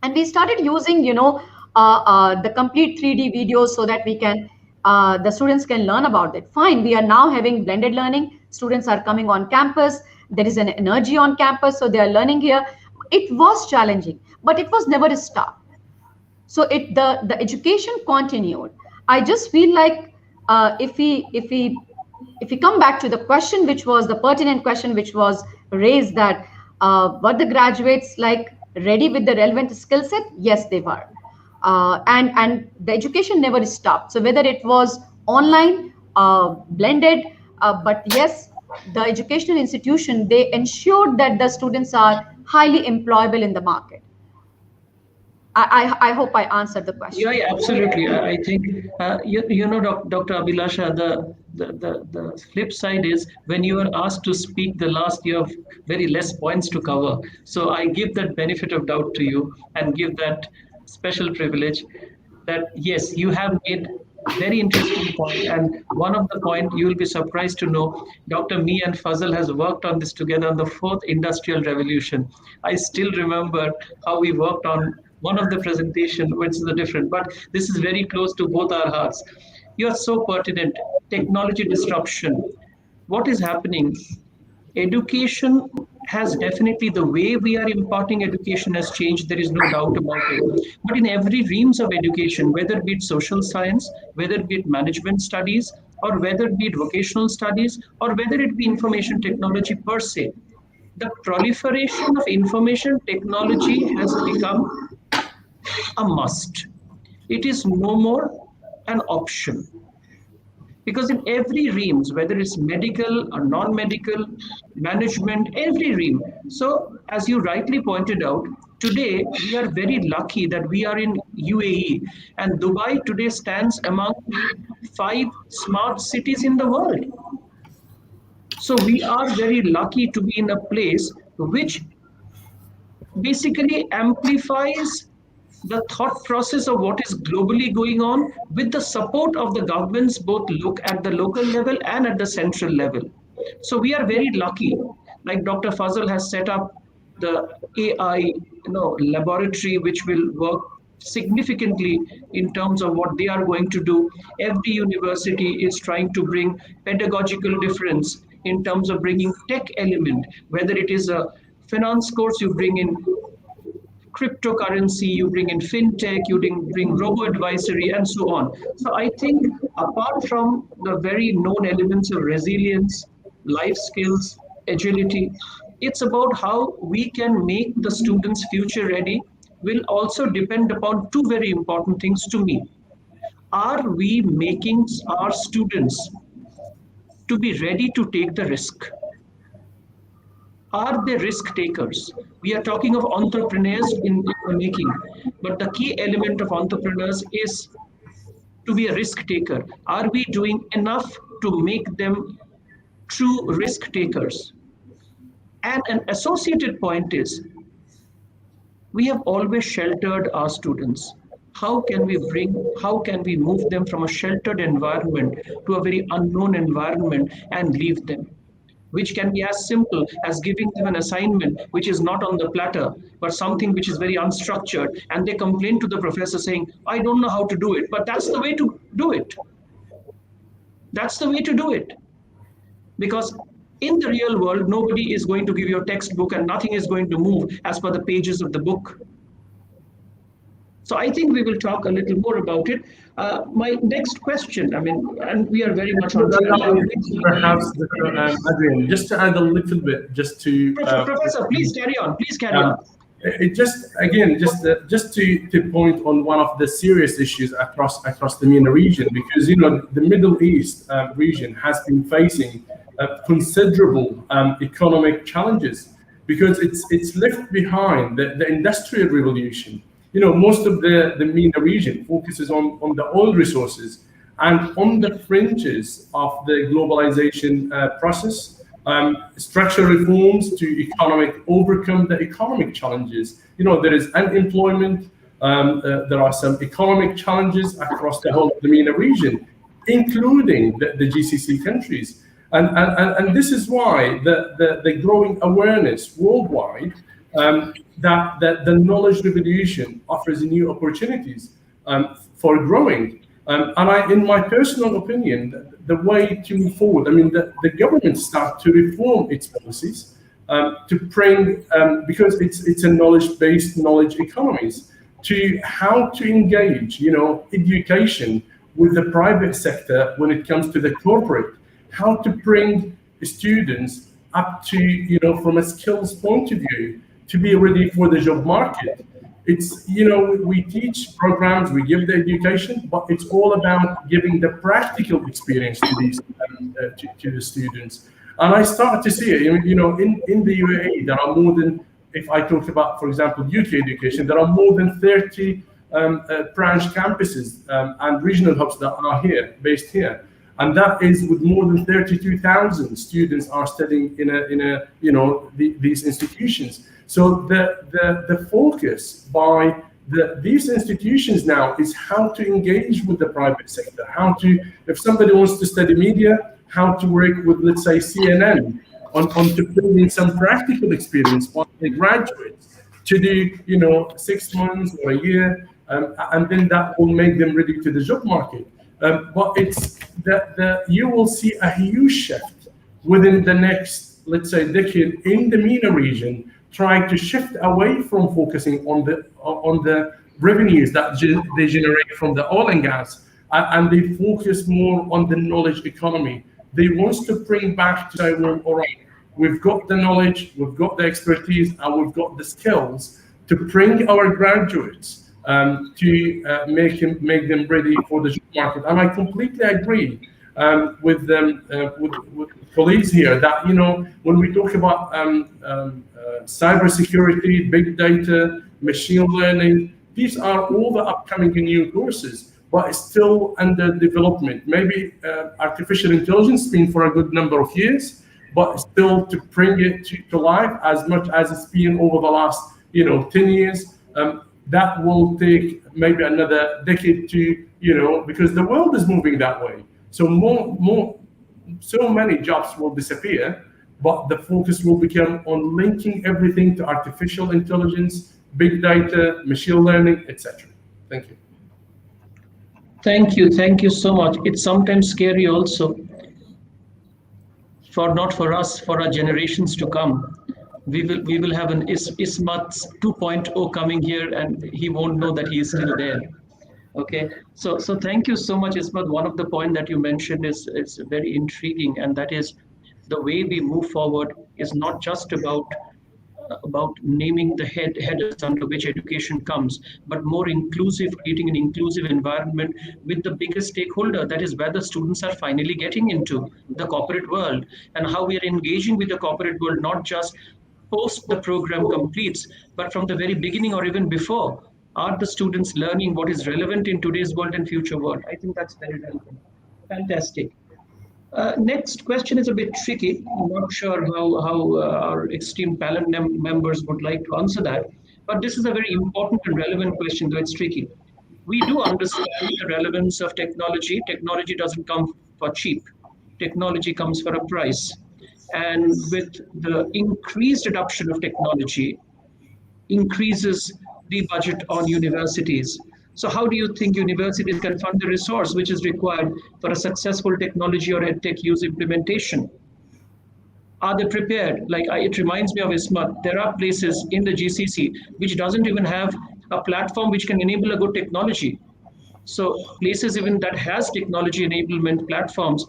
And we started using, the complete 3D videos so that we can, the students can learn about it. Fine, we are now having blended learning. Students are coming on campus. There is an energy on campus, so they are learning here. It was challenging, but it was never stopped. So the education continued. I just feel like if we come back to the question, which was the pertinent question, which was raised, that were the graduates like ready with the relevant skill set? Yes, they were. And the education never stopped. So whether it was online, blended, but yes, the educational institution, they ensured that the students are highly employable in the market. I hope I answered the question. Yeah, absolutely. I think Dr. Abhilasha, the flip side is when you are asked to speak the last, you have very less points to cover. So I give that benefit of doubt to you and give that special privilege that yes, you have made very interesting point. And one of the point you will be surprised to know, Dr. Me and Fazal has worked on this together on the fourth industrial revolution. I still remember how we worked on one of the presentation, which is the different, but this is very close to both our hearts. You are so pertinent. Technology disruption. What is happening? Education has definitely, the way we are imparting education has changed. There is no doubt about it. But in every realms of education, whether it be social science, whether it be management studies, or whether it be vocational studies, or whether it be information technology per se, the proliferation of information technology has become a must. It is no more an option. Because in every realms, whether it's medical or non-medical, management, every realm. So as you rightly pointed out, today we are very lucky that we are in UAE, and Dubai today stands among 5 smart cities in the world. So we are very lucky to be in a place which basically amplifies the thought process of what is globally going on with the support of the governments, both look at the local level and at the central level. So we are very lucky. Like Dr. Fazal has set up the AI laboratory, which will work significantly in terms of what they are going to do. Every university is trying to bring pedagogical difference in terms of bringing tech element, whether it is a finance course, you bring in cryptocurrency, you bring in fintech, you bring robo-advisory, and so on. So I think apart from the very known elements of resilience, life skills, agility, it's about how we can make the students future ready will also depend upon two very important things to me. Are we making our students to be ready to take the risk? Are they risk takers? We are talking of entrepreneurs in the making, but the key element of entrepreneurs is to be a risk taker. Are we doing enough to make them true risk takers? And an associated point is, we have always sheltered our students. How can we move them from a sheltered environment to a very unknown environment and leave them? Which can be as simple as giving them an assignment which is not on the platter, but something which is very unstructured, and they complain to the professor saying, I don't know how to do it, but that's the way to do it. That's the way to do it. Because in the real world, nobody is going to give you a textbook and nothing is going to move as per the pages of the book. So I think we will talk a little more about it. My next question, and we are very much on time. Perhaps, Adrian, just to add a little bit, just to... Professor, please carry on. Please carry on. It just to point on one of the serious issues across the MENA region, because the Middle East region has been facing considerable economic challenges because it's left behind the industrial revolution. Most of the MENA region focuses on the oil resources and on the fringes of the globalization process, structural reforms to overcome the economic challenges. There is unemployment, there are some economic challenges across the whole of the MENA region, including the GCC countries. And this is why the growing awareness worldwide that the knowledge revolution offers new opportunities for growing. And in my personal opinion, the way to move forward, the government start to reform its policies to bring, because it's a knowledge-based knowledge economies, to how to engage, education with the private sector when it comes to the corporate, how to bring students up to, from a skills point of view, to be ready for the job market. It's, we teach programs, we give the education, but it's all about giving the practical experience to these to the students. And I start to see it, in the UAE, there are more than if I talk about, for example, UK education, there are more than 30 branch campuses and regional hubs that are based here. And that is with more than 32,000 students are studying these institutions. So the focus by these institutions now is how to engage with the private sector, if somebody wants to study media, how to work with, let's say, CNN on to building some practical experience for the graduates to do, 6 months or a year, and then that will make them ready to the job market. But it's that you will see a huge shift within the next, let's say, decade in the MENA region, trying to shift away from focusing on the revenues that they generate from the oil and gas, and they focus more on the knowledge economy. They want to bring back to say, well, all right, we've got the knowledge, we've got the expertise, and we've got the skills to bring our graduates to make them ready for the job market. And I completely agree with colleagues here that, when we talk about cybersecurity, big data, machine learning, these are all the upcoming new courses, but it's still under development. Maybe artificial intelligence has been for a good number of years, but still to bring it to life as much as it's been over the last 10 years. That will take maybe another decade to, because the world is moving that way. So so many jobs will disappear, but the focus will become on linking everything to artificial intelligence, big data, machine learning, etc. Thank you. Thank you so much. It's sometimes scary also, not for us, for our generations to come. We will have an Ismat's 2.0 coming here, and he won't know that he is still there. Okay, so thank you so much, Ismat. One of the points that you mentioned is very intriguing, and that is the way we move forward is not just about naming the headers under which education comes, but more inclusive, creating an inclusive environment with the biggest stakeholder, that is where the students are finally getting into the corporate world, and how we are engaging with the corporate world, not just post the program completes, but from the very beginning or even before. Are the students learning what is relevant in today's world and future world? I think that's very relevant. Fantastic. Next question is a bit tricky. I'm not sure how our esteemed panel members would like to answer that, but this is a very important and relevant question, though it's tricky. We do understand the relevance of technology. Technology doesn't come for cheap. Technology comes for a price. And with the increased adoption of technology, increases the budget on universities. So how do you think universities can fund the resource which is required for a successful technology or EdTech use implementation? Are they prepared? It reminds me of Ismat. There are places in the GCC which doesn't even have a platform which can enable a good technology. So places even that has technology enablement platforms,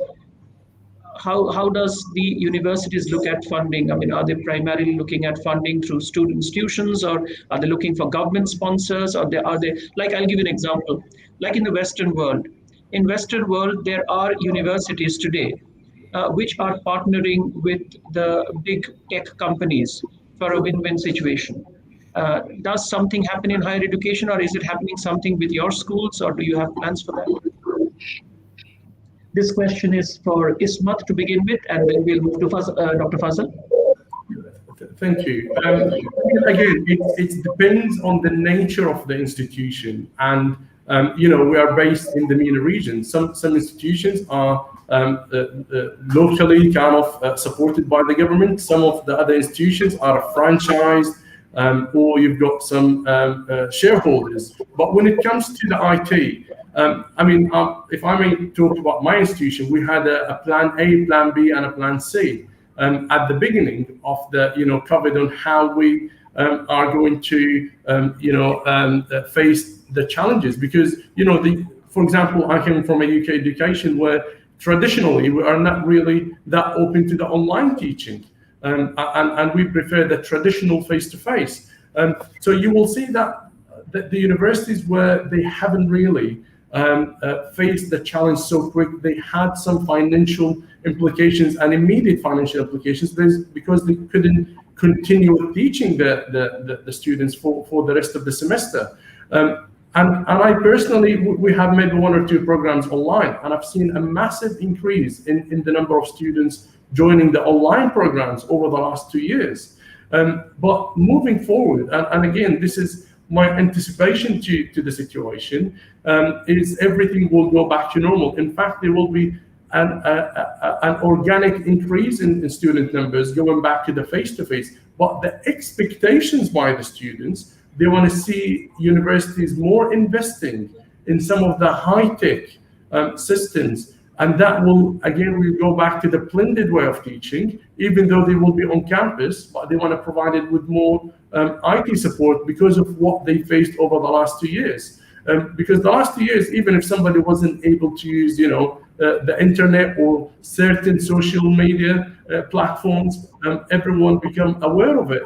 how does the universities look at funding? I mean, are they primarily looking at funding through student institutions, or are they looking for government sponsors? Or are they like, I'll give you an example. Like in the Western world, there are universities today which are partnering with the big tech companies for a win-win situation. Does something happen in higher education, or is it happening something with your schools, or do you have plans for that? This question is for Ismat to begin with, and then we'll move to Dr. Fazal. Thank you. Again, it depends on the nature of the institution, and we are based in the MENA region. Some institutions are locally kind of supported by the government. Some of the other institutions are franchised, or you've got some shareholders. But when it comes to the IT, if I may talk about my institution, we had a plan A, plan B, and a plan C at the beginning of the COVID, on how we are going to face the challenges, because for example, I came from a UK education where traditionally we are not really that open to the online teaching, and we prefer the traditional face-to-face. So you will see that the universities where they haven't really faced the challenge so quick, they had some financial implications and immediate financial implications because they couldn't continue teaching the students for the rest of the semester. And I personally, we have maybe one or two programs online, and I've seen a massive increase in the number of students joining the online programs over the last 2 years. But moving forward, and again, this is my anticipation to the situation, is everything will go back to normal. In fact, there will be an organic increase in student numbers going back to the face-to-face. But the expectations by the students, they want to see universities more investing in some of the high-tech systems. And that will, again, we go back to the blended way of teaching, even though they will be on campus, but they want to provide it with more IT support because of what they faced over the last 2 years. Because the last 2 years, even if somebody wasn't able to use, the internet or certain social media platforms, everyone become aware of it,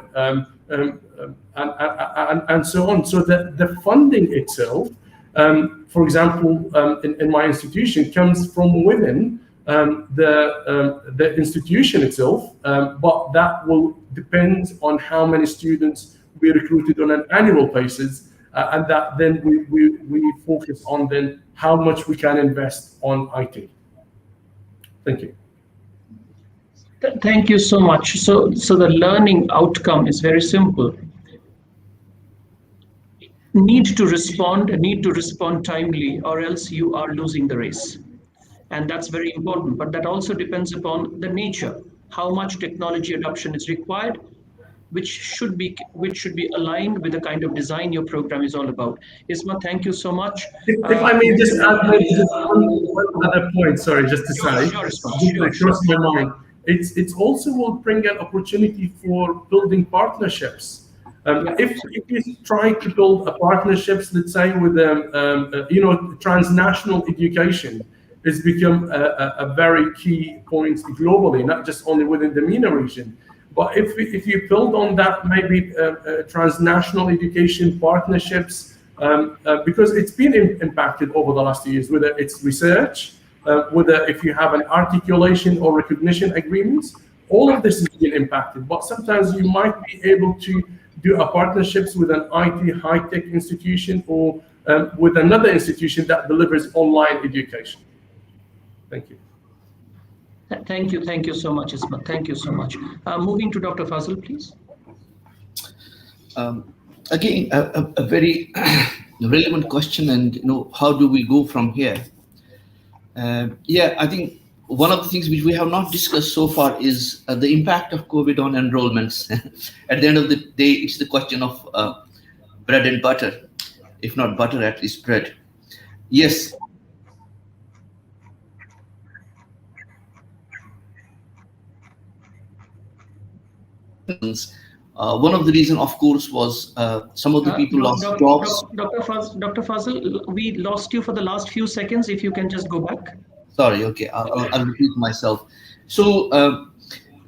and so on. So that the funding itself, for example, in my institution, comes from within the institution itself, but that will depend on how many students we recruited on an annual basis, and that then we focus on then how much we can invest on IT. Thank you. Thank you so much. So the learning outcome is very simple. Need to respond timely, or else you are losing the race. And that's very important, but that also depends upon the nature, how much technology adoption is required, which should be aligned with the kind of design your program is all about. Isma, thank you so much. If I may just add maybe just one other point, sorry, just to say, crossed my mind. It's also will bring an opportunity for building partnerships. If you try to build a partnerships, let's say with transnational education, has become a very key point globally, not just only within the MENA region. But if you build on that, maybe transnational education partnerships, because it's been impacted over the last years, whether it's research, whether if you have an articulation or recognition agreements, all of this is being impacted. But sometimes you might be able to do a partnerships with an IT high-tech institution or with another institution that delivers online education. Thank you. Thank you so much, Isma. Thank you so much. Moving to Dr. Fazil, please. Again, a very relevant question, and how do we go from here? I think one of the things which we have not discussed so far is the impact of COVID on enrollments. At the end of the day, it's the question of bread and butter, if not butter, at least bread. Yes. One of the reasons, of course, was some of the people lost jobs. Dr. Fazil, we lost you for the last few seconds. If you can just go back. Sorry, okay, I'll repeat myself. So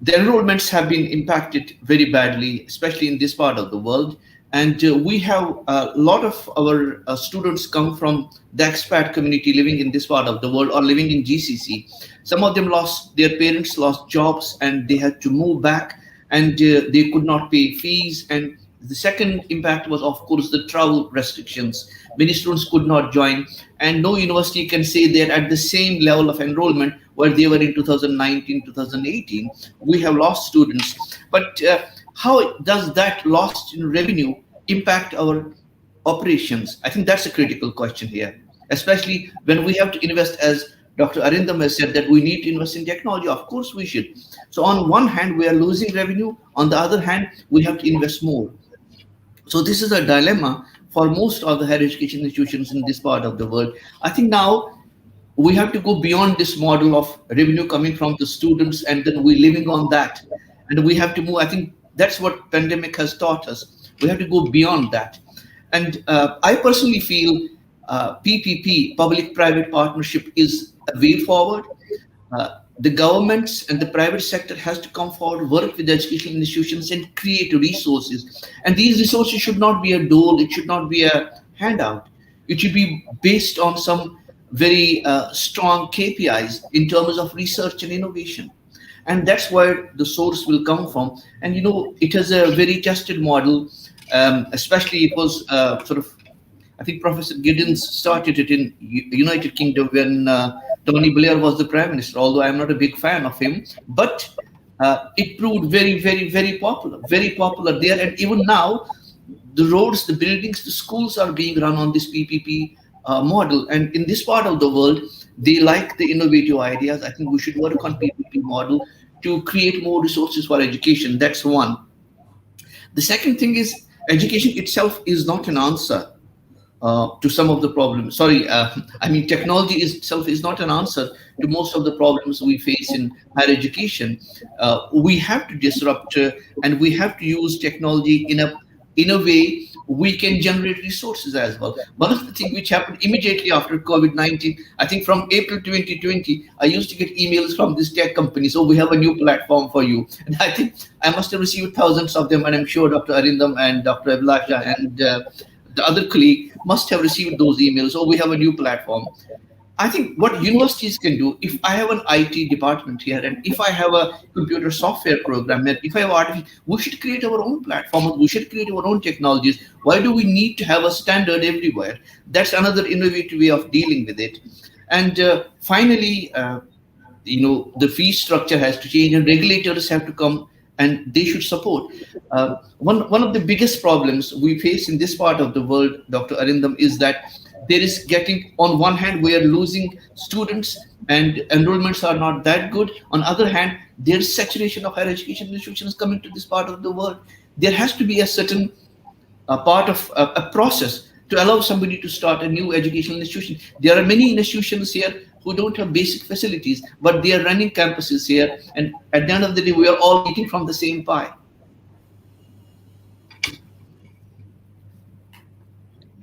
the enrollments have been impacted very badly, especially in this part of the world. And we have a lot of our students come from the expat community living in this part of the world or living in GCC. Some of them their parents lost jobs and they had to move back, and they could not pay fees. And the second impact was, of course, the travel restrictions. Many students could not join, and no university can say they're at the same level of enrollment where they were in 2019, 2018. We have lost students. But how does that loss in revenue impact our operations? I think that's a critical question here, especially when we have to invest, as Dr. Arindam has said, that we need to invest in technology. Of course we should. So on one hand, we are losing revenue. On the other hand, we have to invest more. So this is a dilemma for most of the higher education institutions in this part of the world. I think now we have to go beyond this model of revenue coming from the students and then we living on that. And we have to move. I think that's what pandemic has taught us. We have to go beyond that. And I personally feel PPP, public-private partnership, is a way forward. The governments and the private sector has to come forward, work with the educational institutions and create resources. And these resources should not be a dole, it should not be a handout. It should be based on some very strong KPIs in terms of research and innovation. and that's where the source will come from. And it has a very tested model. Especially it was sort of, I think Professor Giddens started it in United Kingdom when Tony Blair was the prime minister. Although I'm not a big fan of him, but it proved very, very, very popular there. And even now, the roads, the buildings, the schools are being run on this PPP model. And in this part of the world, they like the innovative ideas. I think we should work on PPP model to create more resources for education. That's one. The second thing is education itself is not an answer to some of the problems. Sorry, I mean technology itself is not an answer to most of the problems we face in higher education. We have to disrupt and we have to use technology in a way we can generate resources as well. One of the things which happened immediately after COVID-19, I think from April 2020, I used to get emails from this tech company. So we have a new platform for you. And I think I must have received thousands of them. And I'm sure Dr. Arindam and Dr. Abhilasha and the other colleague must have received those emails. So we have a new platform. I think what universities can do, if I have an IT department here, and if I have a computer software program, and if I have we should create our own platform, we should create our own technologies. Why do we need to have a standard everywhere? That's another innovative way of dealing with it. And finally, the fee structure has to change, and regulators have to come and they should support. One of the biggest problems we face in this part of the world, Dr. Arindam, is that there is getting, on one hand, we are losing students and enrollments are not that good. On the other hand, there's saturation of higher education institutions coming to this part of the world. There has to be a certain part of a process to allow somebody to start a new educational institution. There are many institutions here who don't have basic facilities, but they are running campuses here. And at the end of the day, we are all eating from the same pie.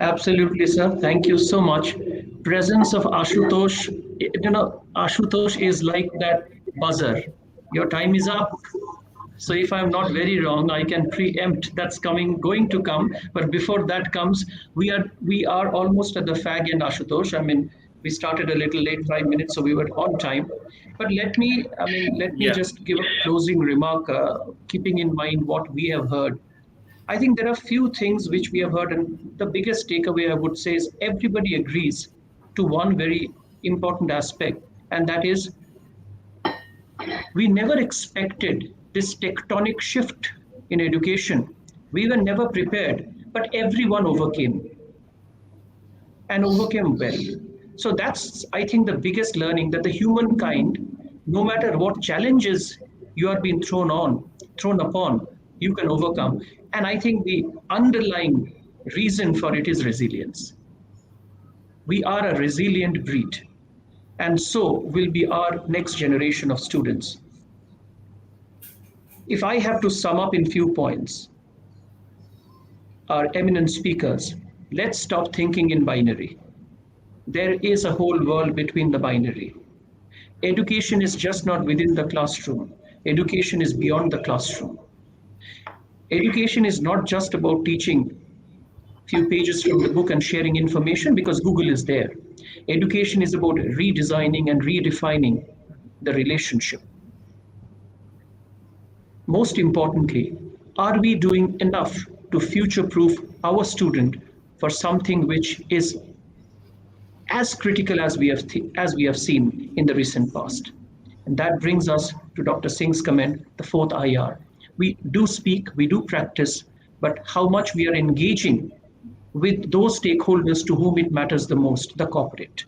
Absolutely, sir. Thank you so much. Presence of Ashutosh, Ashutosh is like that buzzer. Your time is up. So if I'm not very wrong, I can preempt that's going to come. But before that comes, we are almost at the fag end, Ashutosh. I mean, we started a little late, 5 minutes, so we were on time. But let me just give a closing remark, keeping in mind what we have heard. I think there are few things which we have heard, and the biggest takeaway I would say is everybody agrees to one very important aspect, and that is we never expected this tectonic shift in education. We were never prepared, but everyone overcame and overcame well. So that's, I think, the biggest learning, that the humankind, no matter what challenges you are being thrown upon, you can overcome. And I think the underlying reason for it is resilience. We are a resilient breed, and so will be our next generation of students. If I have to sum up in few points, our eminent speakers, let's stop thinking in binary. There is a whole world between the binary. Education is just not within the classroom. Education is beyond the classroom. Education is not just about teaching few pages from the book and sharing information because Google is there. Education is about redesigning and redefining the relationship. Most importantly, are we doing enough to future-proof our student for something which is as critical as we have seen in the recent past? And that brings us to Dr. Singh's comment, the fourth IR. We do speak, we do practice, but how much we are engaging with those stakeholders to whom it matters the most, the corporate.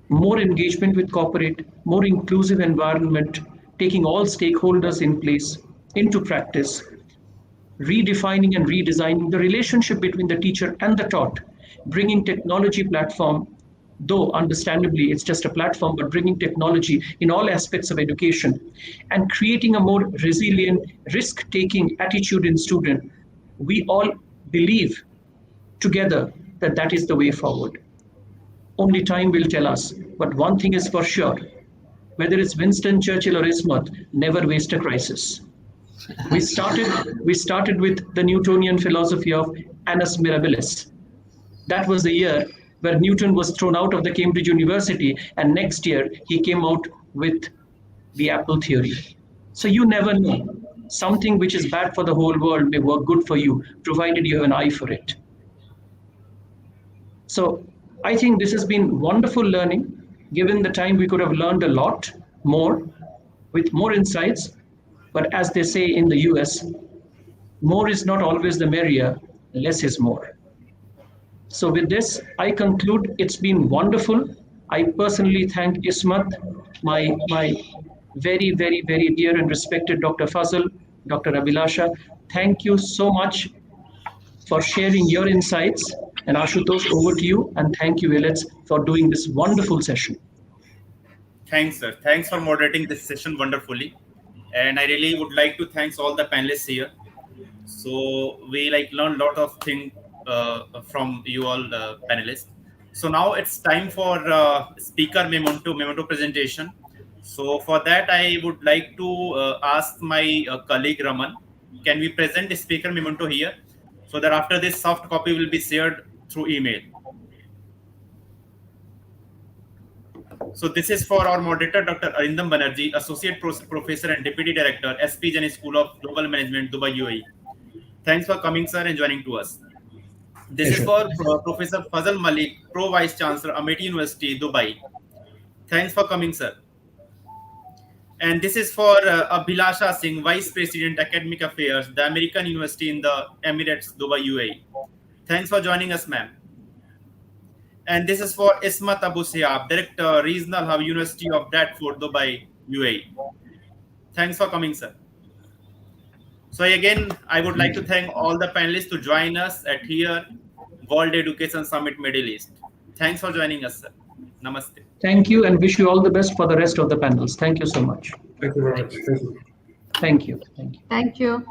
More engagement with corporate, more inclusive environment, taking all stakeholders in place into practice, redefining and redesigning the relationship between the teacher and the taught, bringing technology platform, though understandably it's just a platform, but bringing technology in all aspects of education and creating a more resilient, risk-taking attitude in student. We all believe together that that is the way forward. Only time will tell us, but one thing is for sure, whether it's Winston Churchill or Ismeth, never waste a crisis. We started with the Newtonian philosophy of annus mirabilis. That was the year where Newton was thrown out of the Cambridge University, and next year he came out with the apple theory. So you never know. Something which is bad for the whole world may work good for you, provided you have an eye for it. So I think this has been wonderful learning. Given the time, we could have learned a lot more with more insights. But as they say in the US, more is not always the merrier, less is more. So with this, I conclude it's been wonderful. I personally thank Ismat, my very, very, very dear and respected Dr. Fazal, Dr. Abhilasha. Thank you so much for sharing your insights. And Ashutosh, over to you. And thank you, Elets, for doing this wonderful session. Thanks, sir. Thanks for moderating this session wonderfully. And I really would like to thanks all the panelists here. So we learned a lot of things from you all panelists. So now it's time for speaker memento presentation. So for that, I would like to ask my colleague Raman, can we present the speaker memento here, so that after this soft copy will be shared through email. So this is for our moderator, Dr. Arindam Banerjee, Associate Professor and Deputy Director, SP Jain School of Global Management, Dubai, UAE. Thanks for coming, sir, and joining to us. This is for Professor Fazal Malik, Pro Vice Chancellor, Amity University, Dubai. Thanks for coming, sir. And this is for Abhilasha Singh, Vice President, Academic Affairs, the American University in the Emirates, Dubai, UAE. Thanks for joining us, ma'am. And this is for Ismat Abu Siab, Director, Regional Hub, University of Bradford, Dubai, UAE. Thanks for coming, sir. So again, I would like to thank all the panelists to join us at here, World Education Summit Middle East. Thanks for joining us, sir. Namaste. Thank you, and wish you all the best for the rest of the panels. Thank you so much. Thank you very much. Thank you. Thank you. Thank you.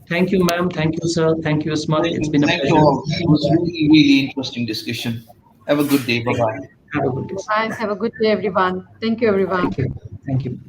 Thank you, ma'am. Thank you, sir. Thank you, Ismat. It's been a Thank you pleasure. all. It was really, really interesting discussion. Have a good day. Bye-bye. Have a good day. Bye. Have a good day, everyone. Thank you, everyone. Thank you. Thank you.